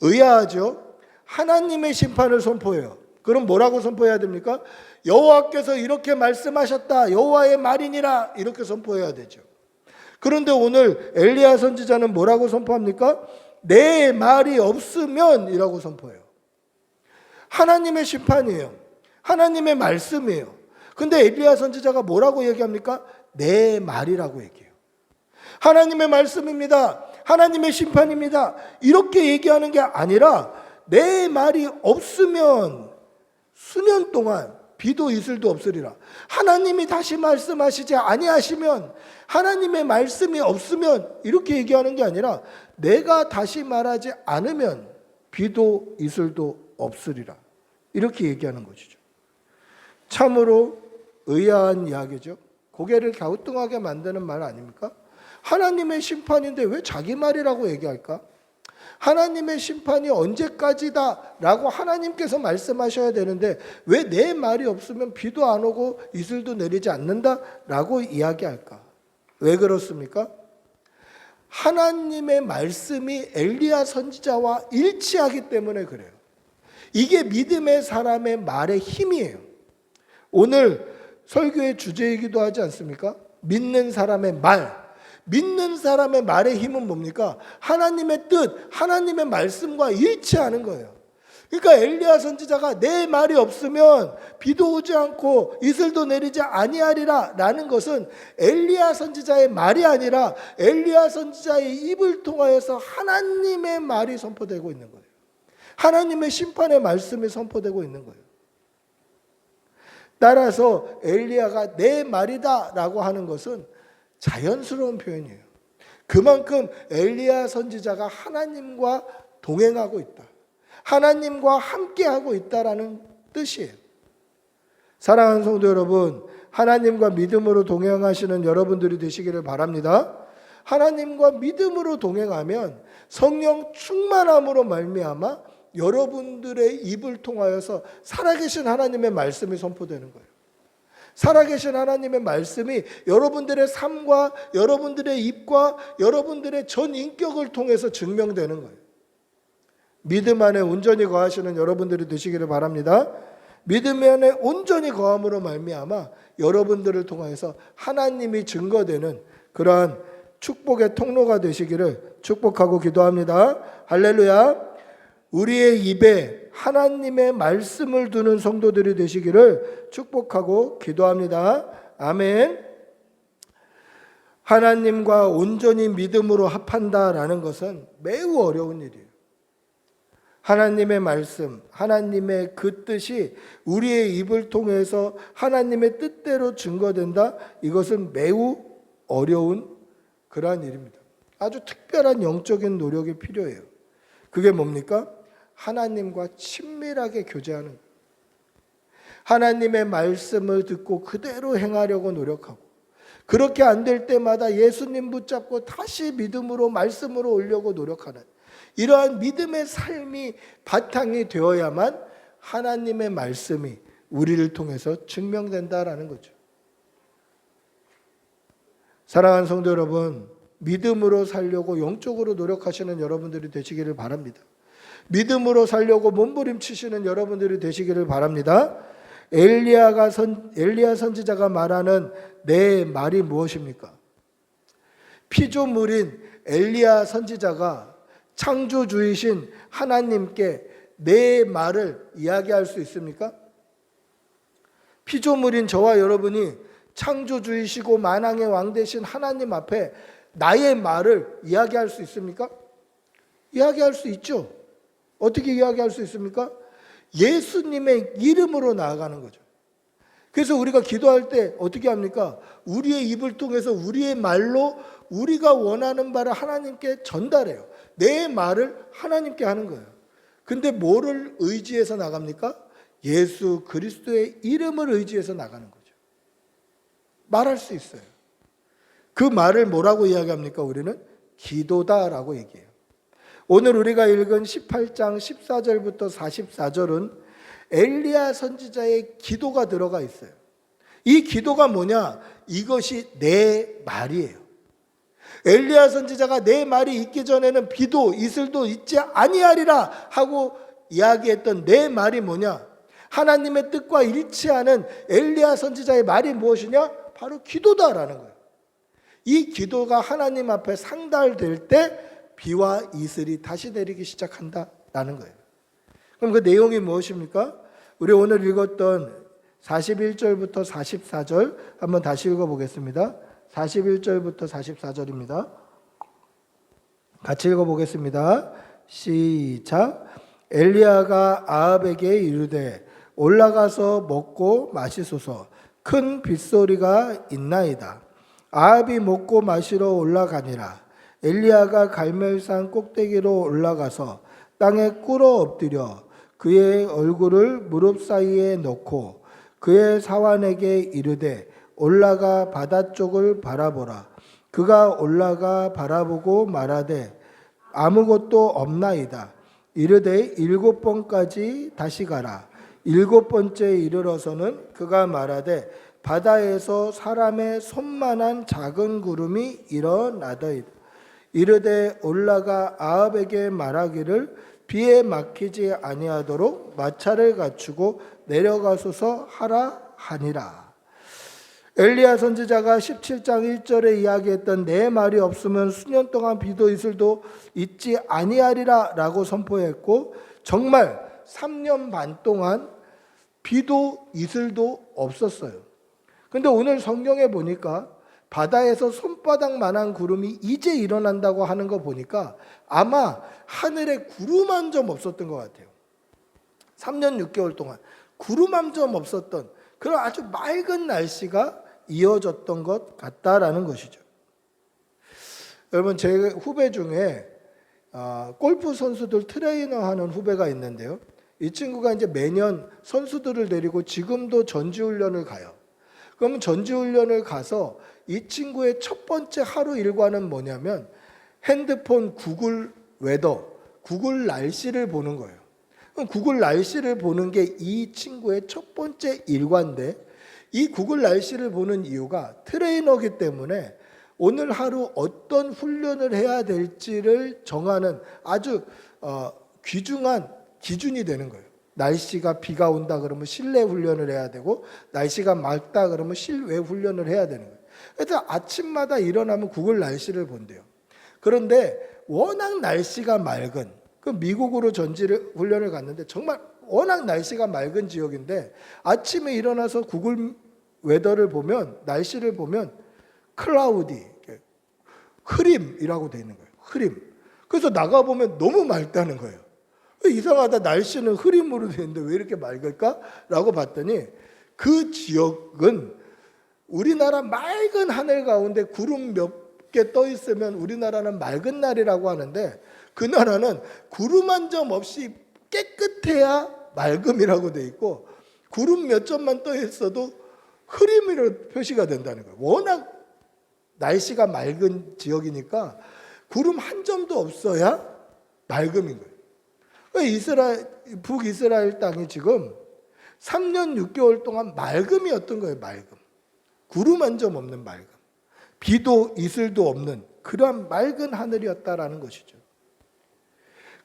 의아하죠? 하나님의 심판을 선포해요. 그럼 뭐라고 선포해야 됩니까? 여호와께서 이렇게 말씀하셨다, 여호와의 말이니라, 이렇게 선포해야 되죠. 그런데 오늘 엘리야 선지자는 뭐라고 선포합니까? 내 말이 없으면 이라고 선포해요. 하나님의 심판이에요. 하나님의 말씀이에요. 근데 엘리야 선지자가 뭐라고 얘기합니까? 내 말이라고 얘기해요. 하나님의 말씀입니다. 하나님의 심판입니다. 이렇게 얘기하는 게 아니라 내 말이 없으면 수년 동안 비도 이슬도 없으리라. 하나님이 다시 말씀하시지 아니하시면, 하나님의 말씀이 없으면 이렇게 얘기하는 게 아니라 내가 다시 말하지 않으면 비도 이슬도 없으리라. 이렇게 얘기하는 것이죠. 참으로 의아한 이야기죠. 고개를 갸우뚱하게 만드는 말 아닙니까? 하나님의 심판인데 왜 자기 말이라고 얘기할까? 하나님의 심판이 언제까지다 라고 하나님께서 말씀하셔야 되는데 왜 내 말이 없으면 비도 안 오고 이슬도 내리지 않는다 라고 이야기할까? 왜 그렇습니까? 하나님의 말씀이 엘리야 선지자와 일치하기 때문에 그래요. 이게 믿음의 사람의 말의 힘이에요. 오늘 설교의 주제이기도 하지 않습니까? 믿는 사람의 말. 믿는 사람의 말의 힘은 뭡니까? 하나님의 뜻, 하나님의 말씀과 일치하는 거예요. 그러니까 엘리야 선지자가 내 말이 없으면 비도 오지 않고 이슬도 내리지 아니하리라 라는 것은 엘리야 선지자의 말이 아니라 엘리야 선지자의 입을 통하여서 하나님의 말이 선포되고 있는 거예요. 하나님의 심판의 말씀이 선포되고 있는 거예요. 따라서 엘리야가 내 말이다 라고 하는 것은 자연스러운 표현이에요. 그만큼 엘리야 선지자가 하나님과 동행하고 있다. 하나님과 함께하고 있다라는 뜻이에요. 사랑하는 성도 여러분, 하나님과 믿음으로 동행하시는 여러분들이 되시기를 바랍니다. 하나님과 믿음으로 동행하면 성령 충만함으로 말미암아 여러분들의 입을 통하여서 살아계신 하나님의 말씀이 선포되는 거예요. 살아계신 하나님의 말씀이 여러분들의 삶과 여러분들의 입과 여러분들의 전 인격을 통해서 증명되는 거예요. 믿음 안에 온전히 거하시는 여러분들이 되시기를 바랍니다. 믿음 안에 온전히 거함으로 말미암아 여러분들을 통해서 하나님이 증거되는 그러한 축복의 통로가 되시기를 축복하고 기도합니다. 할렐루야. 우리의 입에 하나님의 말씀을 두는 성도들이 되시기를 축복하고 기도합니다. 아멘. 하나님과 온전히 믿음으로 합한다라는 것은 매우 어려운 일이에요. 하나님의 말씀, 하나님의 그 뜻이 우리의 입을 통해서 하나님의 뜻대로 증거된다. 이것은 매우 어려운 그러한 일입니다. 아주 특별한 영적인 노력이 필요해요. 그게 뭡니까? 하나님과 친밀하게 교제하는 거예요. 하나님의 말씀을 듣고 그대로 행하려고 노력하고, 그렇게 안 될 때마다 예수님 붙잡고 다시 믿음으로 말씀으로 오려고 노력하는 이러한 믿음의 삶이 바탕이 되어야만 하나님의 말씀이 우리를 통해서 증명된다라는 거죠. 사랑하는 성도 여러분, 믿음으로 살려고 영적으로 노력하시는 여러분들이 되시기를 바랍니다. 믿음으로 살려고 몸부림치시는 여러분들이 되시기를 바랍니다. 엘리야 선지자가 말하는 내 말이 무엇입니까? 피조물인 엘리야 선지자가 창조주이신 하나님께 내 말을 이야기할 수 있습니까? 피조물인 저와 여러분이 창조주이시고 만왕의 왕 되신 하나님 앞에 나의 말을 이야기할 수 있습니까? 이야기할 수 있죠. 어떻게 이야기할 수 있습니까? 예수님의 이름으로 나아가는 거죠. 그래서 우리가 기도할 때 어떻게 합니까? 우리의 입을 통해서 우리의 말로 우리가 원하는 바를 하나님께 전달해요. 내 말을 하나님께 하는 거예요. 근데 뭐를 의지해서 나갑니까? 예수 그리스도의 이름을 의지해서 나가는 거죠. 말할 수 있어요. 그 말을 뭐라고 이야기합니까? 우리는 기도다라고 얘기해요. 오늘 우리가 읽은 18장 14절부터 44절은 엘리야 선지자의 기도가 들어가 있어요. 이 기도가 뭐냐? 이것이 내 말이에요. 엘리야 선지자가 내 말이 있기 전에는 비도 이슬도 있지 아니하리라 하고 이야기했던 내 말이 뭐냐? 하나님의 뜻과 일치하는 엘리야 선지자의 말이 무엇이냐? 바로 기도다라는 거예요. 이 기도가 하나님 앞에 상달될 때 비와 이슬이 다시 내리기 시작한다라는 거예요. 그럼 그 내용이 무엇입니까? 우리 오늘 읽었던 41절부터 44절 한번 다시 읽어보겠습니다. 41절부터 44절입니다. 같이 읽어보겠습니다. 시작. 엘리야가 아합에게 이르되 올라가서 먹고 마시소서. 큰 빗소리가 있나이다. 아합이 먹고 마시러 올라가니라. 엘리야가 갈멜산 꼭대기로 올라가서 땅에 꿇어 엎드려 그의 얼굴을 무릎 사이에 넣고 그의 사환에게 이르되 올라가 바다 쪽을 바라보라. 그가 올라가 바라보고 말하되 아무것도 없나이다. 이르되 7번까지 다시 가라. 7번째 이르러서는 그가 말하되 바다에서 사람의 손만한 작은 구름이 일어나더이다. 이르되 올라가 아합에게 말하기를 비에 막히지 아니하도록 마차를 갖추고 내려가소서 하라 하니라. 엘리야 선지자가 17장 1절에 이야기했던 내 말이 없으면 수년 동안 비도 이슬도 있지 아니하리라 라고 선포했고, 정말 3년 반 동안 비도 이슬도 없었어요. 근데 오늘 성경에 보니까 바다에서 손바닥만한 구름이 이제 일어난다고 하는 거 보니까 아마 하늘에 구름 한 점 없었던 것 같아요. 3년 6개월 동안 구름 한 점 없었던 그런 아주 맑은 날씨가 이어졌던 것 같다라는 것이죠. 여러분, 제 후배 중에 골프 선수들 트레이너하는 후배가 있는데요. 이 친구가 이제 매년 선수들을 데리고 지금도 전지훈련을 가요. 그러면 전지훈련을 가서 이 친구의 첫 번째 하루 일과는 뭐냐면 핸드폰 구글 웨더, 구글 날씨를 보는 거예요. 그럼 구글 날씨를 보는 게 이 친구의 첫 번째 일과인데, 이 구글 날씨를 보는 이유가 트레이너이기 때문에 오늘 하루 어떤 훈련을 해야 될지를 정하는 아주 귀중한 기준이 되는 거예요. 날씨가 비가 온다 그러면 실내 훈련을 해야 되고, 날씨가 맑다 그러면 실외 훈련을 해야 되는 거예요. 그래서 아침마다 일어나면 구글 날씨를 본대요. 그런데 워낙 날씨가 맑은, 그 미국으로 전지를 훈련을 갔는데 정말 워낙 날씨가 맑은 지역인데 아침에 일어나서 구글 웨더를 보면, 날씨를 보면 클라우디, 흐림이라고 되어 있는 거예요. 흐림. 그래서 나가보면 너무 맑다는 거예요. 이상하다, 날씨는 흐림으로 되어 있는데 왜 이렇게 맑을까? 라고 봤더니 그 지역은 우리나라 맑은 하늘 가운데 구름 몇 개 떠 있으면 우리나라는 맑은 날이라고 하는데, 그 나라는 구름 한 점 없이 깨끗해야 맑음이라고 돼 있고, 구름 몇 점만 떠 있어도 흐림으로 표시가 된다는 거예요. 워낙 날씨가 맑은 지역이니까 구름 한 점도 없어야 맑음인 거예요. 북이스라엘 땅이 지금 3년 6개월 동안 맑음이었던 거예요. 맑음. 구름 한 점 없는 맑음. 비도 이슬도 없는 그러한 맑은 하늘이었다라는 것이죠.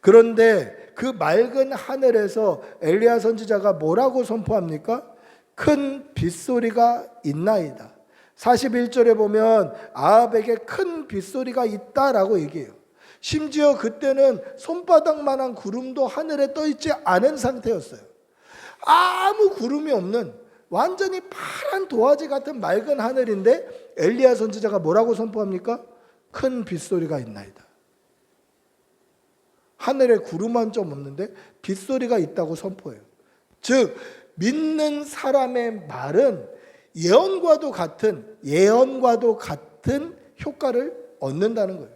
그런데 그 맑은 하늘에서 엘리야 선지자가 뭐라고 선포합니까? 큰 빗소리가 있나이다. 41절에 보면 아합에게 큰 빗소리가 있다라고 얘기해요. 심지어 그때는 손바닥만한 구름도 하늘에 떠 있지 않은 상태였어요. 아무 구름이 없는 완전히 파란 도화지 같은 맑은 하늘인데 엘리야 선지자가 뭐라고 선포합니까? 큰 빗소리가 있나이다. 하늘에 구름 한 점 없는데 빗소리가 있다고 선포해요. 즉 믿는 사람의 말은 예언과도 같은 효과를 얻는다는 거예요.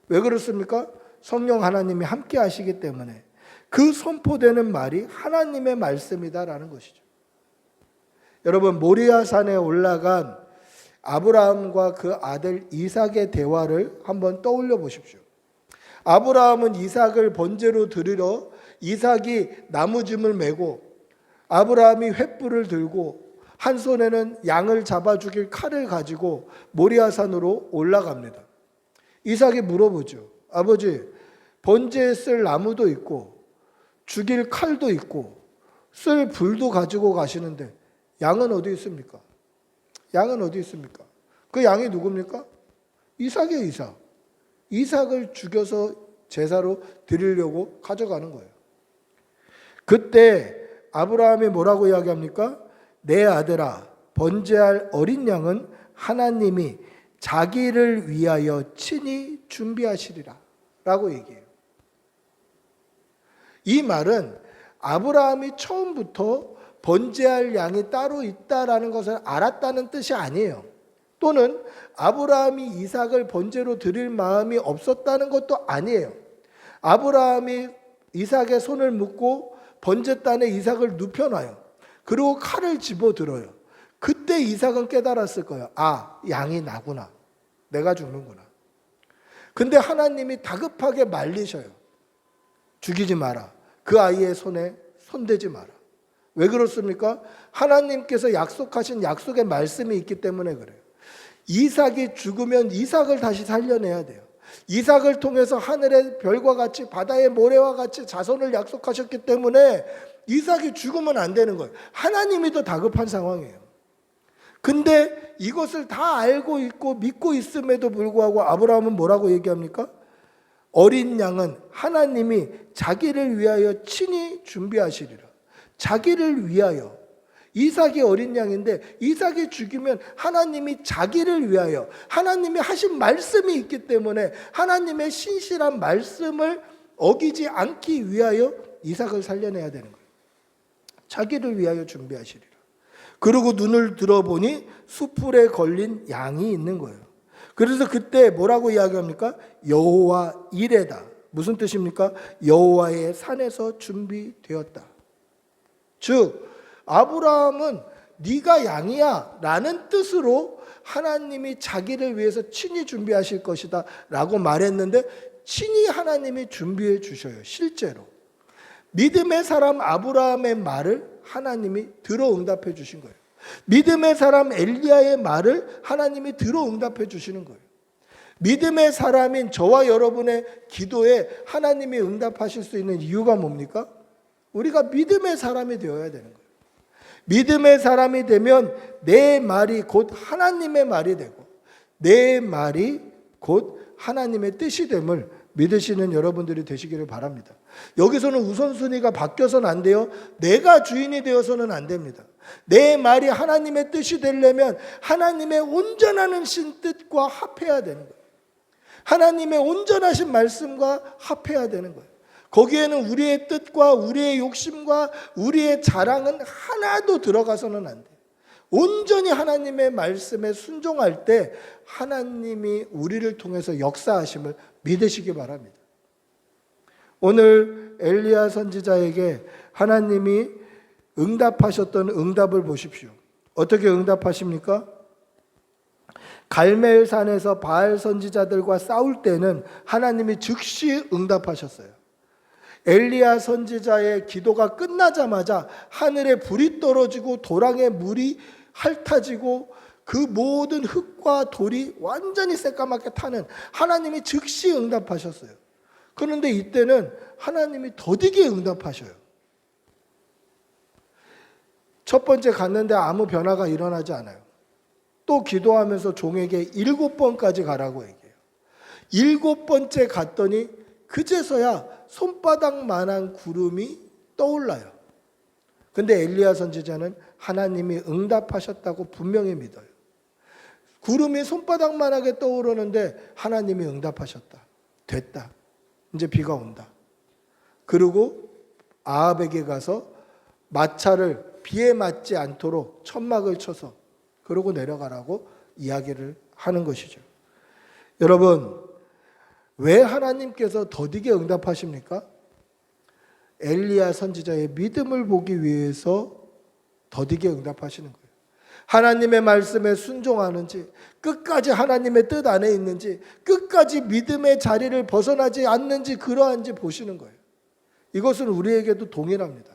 왜 그렇습니까? 성령 하나님이 함께 하시기 때문에 그 선포되는 말이 하나님의 말씀이다라는 것이죠. 여러분, 모리아산에 올라간 아브라함과 그 아들 이삭의 대화를 한번 떠올려 보십시오. 아브라함은 이삭을 번제로 드리러 이삭이 나무짐을 메고 아브라함이 횃불을 들고 한 손에는 양을 잡아 죽일 칼을 가지고 모리아산으로 올라갑니다. 이삭이 물어보죠. 아버지, 번제에 쓸 나무도 있고 죽일 칼도 있고 쓸 불도 가지고 가시는데 양은 어디 있습니까? 양은 어디 있습니까? 그 양이 누굽니까? 이삭이에요, 이삭. 이삭을 죽여서 제사로 드리려고 가져가는 거예요. 그때 아브라함이 뭐라고 이야기합니까? 내 아들아, 번제할 어린 양은 하나님이 자기를 위하여 친히 준비하시리라 라고 얘기해요. 이 말은 아브라함이 처음부터 번제할 양이 따로 있다라는 것을 알았다는 뜻이 아니에요. 또는 아브라함이 이삭을 번제로 드릴 마음이 없었다는 것도 아니에요. 아브라함이 이삭의 손을 묶고 번제단에 이삭을 눕혀놔요. 그리고 칼을 집어들어요. 그때 이삭은 깨달았을 거예요. 아, 양이 나구나. 내가 죽는구나. 근데 하나님이 다급하게 말리셔요. 죽이지 마라. 그 아이의 손에 손대지 마라. 왜 그렇습니까? 하나님께서 약속하신 약속의 말씀이 있기 때문에 그래요. 이삭이 죽으면 이삭을 다시 살려내야 돼요. 이삭을 통해서 하늘의 별과 같이 바다의 모래와 같이 자손을 약속하셨기 때문에 이삭이 죽으면 안 되는 거예요. 하나님이 더 다급한 상황이에요. 근데 이것을 다 알고 있고 믿고 있음에도 불구하고 아브라함은 뭐라고 얘기합니까? 어린 양은 하나님이 자기를 위하여 친히 준비하시리라. 자기를 위하여. 이삭이 어린 양인데 이삭이 죽이면 하나님이 자기를 위하여, 하나님이 하신 말씀이 있기 때문에 하나님의 신실한 말씀을 어기지 않기 위하여 이삭을 살려내야 되는 거예요. 자기를 위하여 준비하시리라. 그리고 눈을 들어보니 숯불에 걸린 양이 있는 거예요. 그래서 그때 뭐라고 이야기합니까? 여호와 이레다. 무슨 뜻입니까? 여호와의 산에서 준비되었다. 즉 아브라함은 네가 양이야 라는 뜻으로 하나님이 자기를 위해서 친히 준비하실 것이다 라고 말했는데 친히 하나님이 준비해 주셔요. 실제로 믿음의 사람 아브라함의 말을 하나님이 들어 응답해 주신 거예요. 믿음의 사람 엘리야의 말을 하나님이 들어 응답해 주시는 거예요. 믿음의 사람인 저와 여러분의 기도에 하나님이 응답하실 수 있는 이유가 뭡니까? 우리가 믿음의 사람이 되어야 되는 거예요. 믿음의 사람이 되면 내 말이 곧 하나님의 말이 되고 내 말이 곧 하나님의 뜻이 됨을 믿으시는 여러분들이 되시기를 바랍니다. 여기서는 우선순위가 바뀌어서는 안 돼요. 내가 주인이 되어서는 안 됩니다. 내 말이 하나님의 뜻이 되려면 하나님의 온전하신 신 뜻과 합해야 되는 거예요. 하나님의 온전하신 말씀과 합해야 되는 거예요. 거기에는 우리의 뜻과 우리의 욕심과 우리의 자랑은 하나도 들어가서는 안 돼요. 온전히 하나님의 말씀에 순종할 때 하나님이 우리를 통해서 역사하심을 믿으시기 바랍니다. 오늘 엘리야 선지자에게 하나님이 응답하셨던 응답을 보십시오. 어떻게 응답하십니까? 갈멜산에서 바알 선지자들과 싸울 때는 하나님이 즉시 응답하셨어요. 엘리야 선지자의 기도가 끝나자마자 하늘에 불이 떨어지고 도랑에 물이 핥아지고 그 모든 흙과 돌이 완전히 새까맣게 타는 하나님이 즉시 응답하셨어요. 그런데 이때는 하나님이 더디게 응답하셔요. 첫 번째 갔는데 아무 변화가 일어나지 않아요. 또 기도하면서 종에게 7번까지 가라고 얘기해요. 7번째 갔더니 그제서야 손바닥만한 구름이 떠올라요. 근데 엘리야 선지자는 하나님이 응답하셨다고 분명히 믿어요. 구름이 손바닥만하게 떠오르는데 하나님이 응답하셨다. 됐다. 이제 비가 온다. 그리고 아합에게 가서 마차를 비에 맞지 않도록 천막을 쳐서 그러고 내려가라고 이야기를 하는 것이죠. 여러분, 왜 하나님께서 더디게 응답하십니까? 엘리야 선지자의 믿음을 보기 위해서 더디게 응답하시는 거예요. 하나님의 말씀에 순종하는지, 끝까지 하나님의 뜻 안에 있는지, 끝까지 믿음의 자리를 벗어나지 않는지 그러한지 보시는 거예요. 이것은 우리에게도 동일합니다.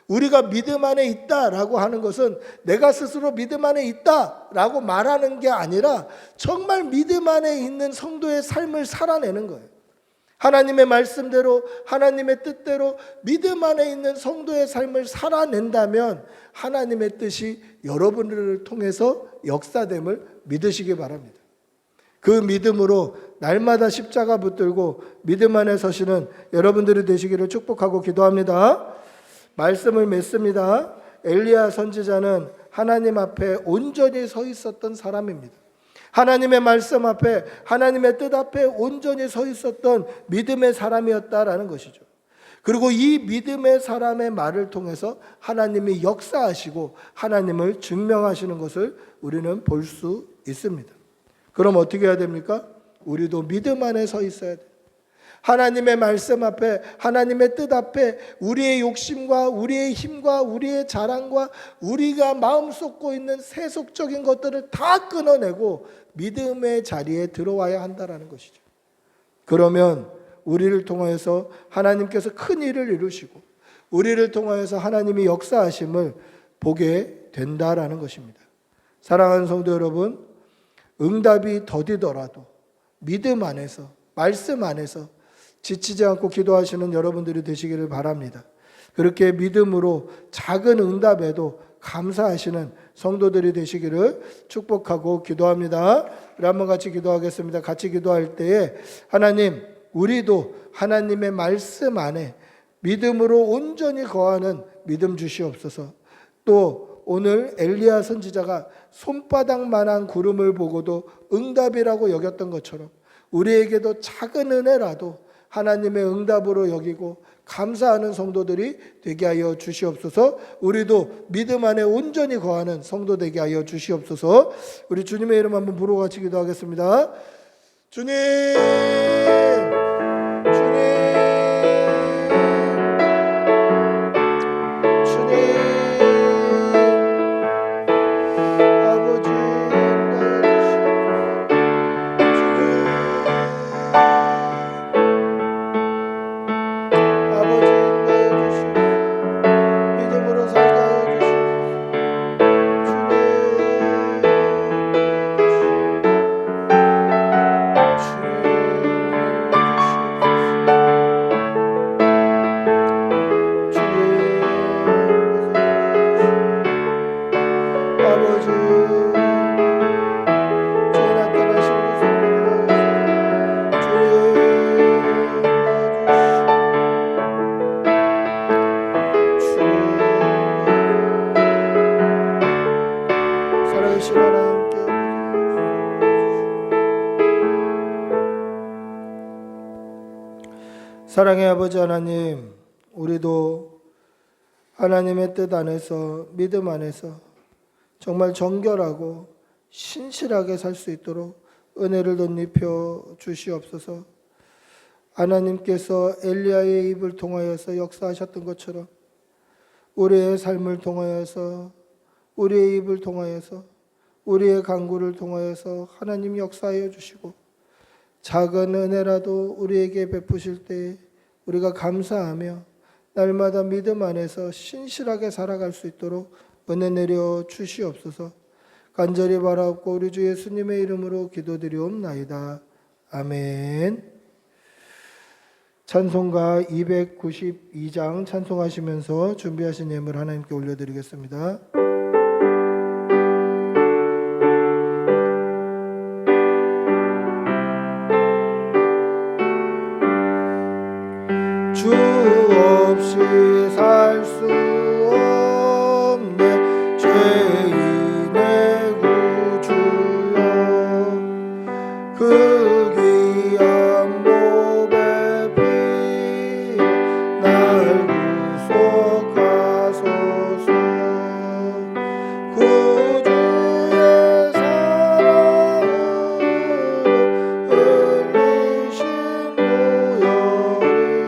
우리가 믿음 안에 있다라고 하는 것은 내가 스스로 믿음 안에 있다라고 말하는 게 아니라 정말 믿음 안에 있는 성도의 삶을 살아내는 거예요. 하나님의 말씀대로 하나님의 뜻대로 믿음 안에 있는 성도의 삶을 살아낸다면 하나님의 뜻이 여러분들을 통해서 역사됨을 믿으시기 바랍니다. 그 믿음으로 날마다 십자가 붙들고 믿음 안에 서시는 여러분들이 되시기를 축복하고 기도합니다. 말씀을 맺습니다. 엘리야 선지자는 하나님 앞에 온전히 서 있었던 사람입니다. 하나님의 말씀 앞에, 하나님의 뜻 앞에 온전히 서 있었던 믿음의 사람이었다라는 것이죠. 그리고 이 믿음의 사람의 말을 통해서 하나님이 역사하시고 하나님을 증명하시는 것을 우리는 볼 수 있습니다. 그럼 어떻게 해야 됩니까? 우리도 믿음 안에 서 있어야 돼요. 하나님의 말씀 앞에, 하나님의 뜻 앞에 우리의 욕심과 우리의 힘과 우리의 자랑과 우리가 마음 쏟고 있는 세속적인 것들을 다 끊어내고 믿음의 자리에 들어와야 한다는 것이죠. 그러면 우리를 통하여서 하나님께서 큰 일을 이루시고 우리를 통하여서 하나님이 역사하심을 보게 된다라는 것입니다. 사랑하는 성도 여러분, 응답이 더디더라도 믿음 안에서 말씀 안에서 지치지 않고 기도하시는 여러분들이 되시기를 바랍니다. 그렇게 믿음으로 작은 응답에도 감사하시는 성도들이 되시기를 축복하고 기도합니다. 우리 한번 같이 기도하겠습니다. 같이 기도할 때에 하나님, 우리도 하나님의 말씀 안에 믿음으로 온전히 거하는 믿음 주시옵소서. 또 오늘 엘리야 선지자가 손바닥만한 구름을 보고도 응답이라고 여겼던 것처럼 우리에게도 작은 은혜라도 하나님의 응답으로 여기고 감사하는 성도들이 되게 하여 주시옵소서. 우리도 믿음 안에 온전히 거하는 성도 되게 하여 주시옵소서. 우리 주님의 이름 한번 부르고 같이 기도하겠습니다. 주님, 주님, 사랑의 아버지 하나님, 우리도 하나님의 뜻 안에서 믿음 안에서 정말 정결하고 신실하게 살 수 있도록 은혜를 덧입혀 주시옵소서. 하나님께서 엘리야의 입을 통하여서 역사하셨던 것처럼 우리의 삶을 통하여서, 우리의 입을 통하여서, 우리의 간구를 통하여서 하나님 역사하여 주시고 작은 은혜라도 우리에게 베푸실 때 우리가 감사하며 날마다 믿음 안에서 신실하게 살아갈 수 있도록 은혜 내려 주시옵소서. 간절히 바라옵고 우리 주 예수님의 이름으로 기도드리옵나이다. 아멘. 찬송가 292장 찬송하시면서 준비하신 예물 하나님께 올려드리겠습니다. 주 없이 살 수 없네 죄인의 구주여, 그 귀한 몸의 피로 날 구속하소서. 구주의 사랑으로 흘리신 보혈이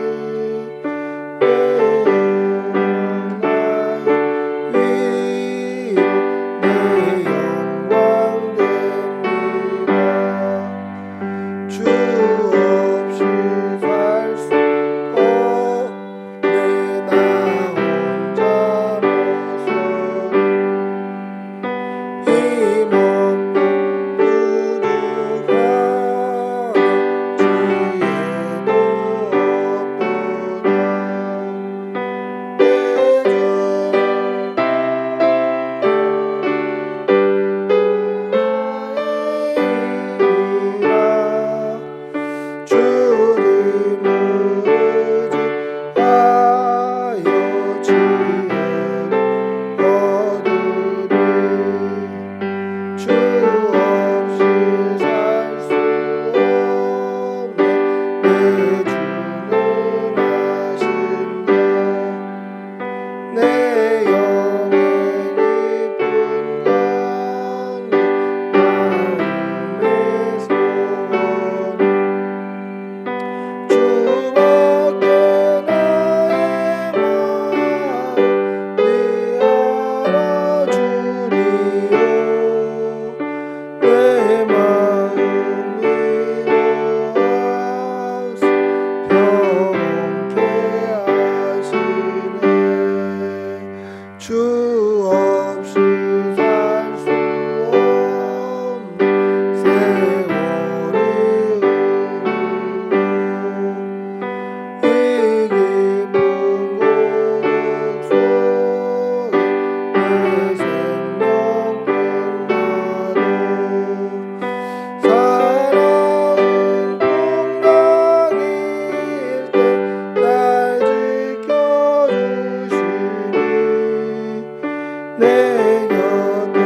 내 곁에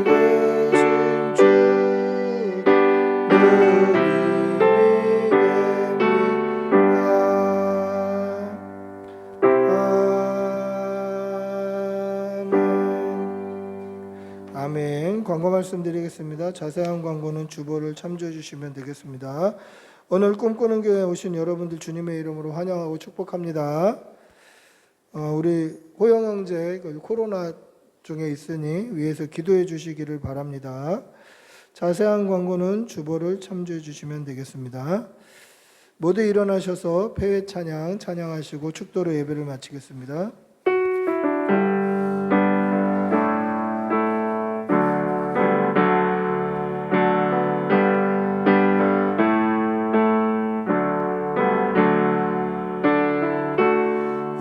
계신 주 아멘. 광고 말씀드리겠습니다. 자세한 광고는 주보를 참조해 주시면 되겠습니다. 오늘 꿈꾸는 교회에 오신 여러분들 주님의 이름으로 환영하고 축복합니다. 우리 호영 형제 코로나 중에 있으니 위에서 기도해 주시기를 바랍니다. 자세한 광고는 주보를 참조해 주시면 되겠습니다. 모두 일어나셔서 폐회 찬양하시고 축도로 예배를 마치겠습니다.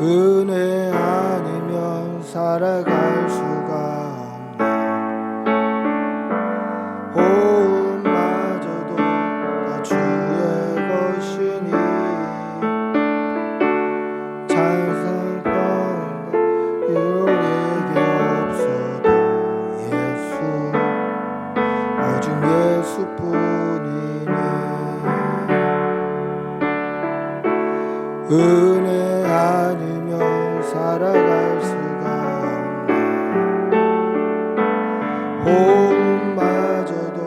은혜 아니면 살아갈 수가 없네. 호흡마저도 다 주의 것이니 찬성평가 이론에게 없어도 예수 오직 예수뿐이네. 은혜 아니면 살아갈 수가 없네. 호흡마저도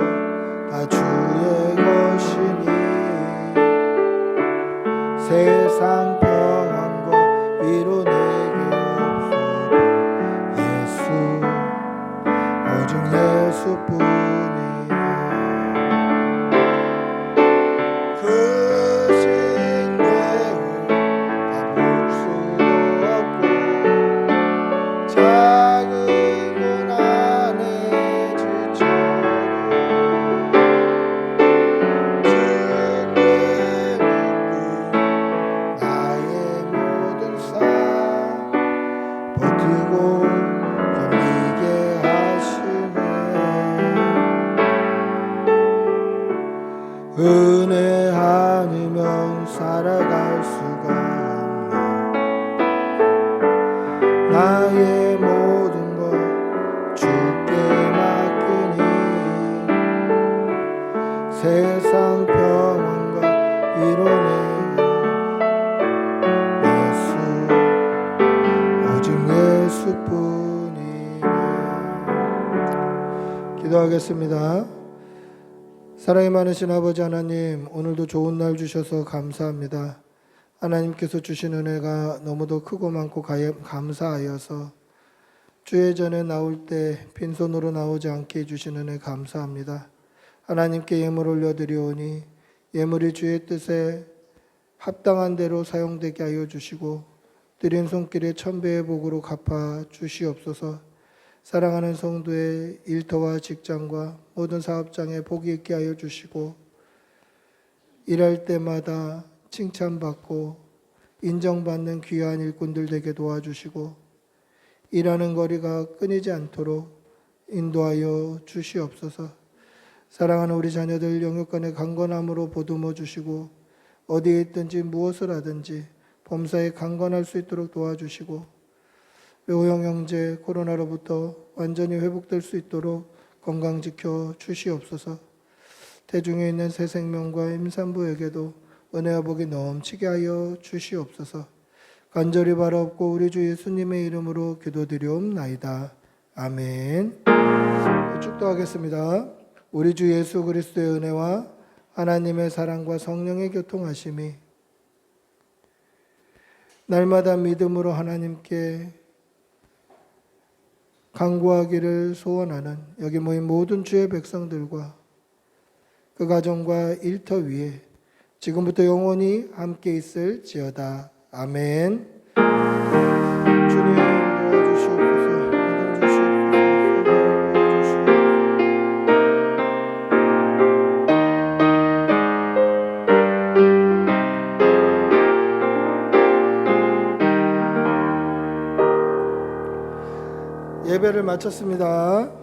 다 주의 것이니 세상 평안과 위로 내게 없어도 예수 오직 예수뿐이네. 그 은혜 아니면 살아갈 수가 없네. 나의 모든 것 주께 맡기니 세상 평안과 위로는 예수 오직 예수뿐이네. 기도하겠습니다. 사랑이 많으신 아버지 하나님, 오늘도 좋은 날 주셔서 감사합니다. 하나님께서 주신 은혜가 너무도 크고 많고 감사하여서 주의 전에 나올 때 빈손으로 나오지 않게 해주신 은혜 감사합니다. 하나님께 예물 올려드리오니 예물이 주의 뜻에 합당한 대로 사용되게 하여 주시고 드린 손길에 천배의 복으로 갚아 주시옵소서. 사랑하는 성도의 일터와 직장과 모든 사업장에 복이 있게 하여 주시고 일할 때마다 칭찬받고 인정받는 귀한 일꾼들 되게 도와주시고 일하는 거리가 끊이지 않도록 인도하여 주시옵소서. 사랑하는 우리 자녀들 영육간의 강건함으로 보듬어 주시고 어디에 있든지 무엇을 하든지 범사에 강건할 수 있도록 도와주시고 호영 형제 코로나로부터 완전히 회복될 수 있도록 건강 지켜 주시옵소서. 대중에 있는 새 생명과 임산부에게도 은혜와 복이 넘치게 하여 주시옵소서. 간절히 바라옵고 우리 주 예수님의 이름으로 기도드리옵나이다. 아멘. 축도하겠습니다. 우리 주 예수 그리스도의 은혜와 하나님의 사랑과 성령의 교통하심이 날마다 믿음으로 하나님께 간구하기를 소원하는 여기 모인 모든 주의 백성들과 그 가정과 일터 위에 지금부터 영원히 함께 있을지어다. 아멘. 주님 도와주시옵소서. 믿음 주시옵소서. 예배를 마쳤습니다.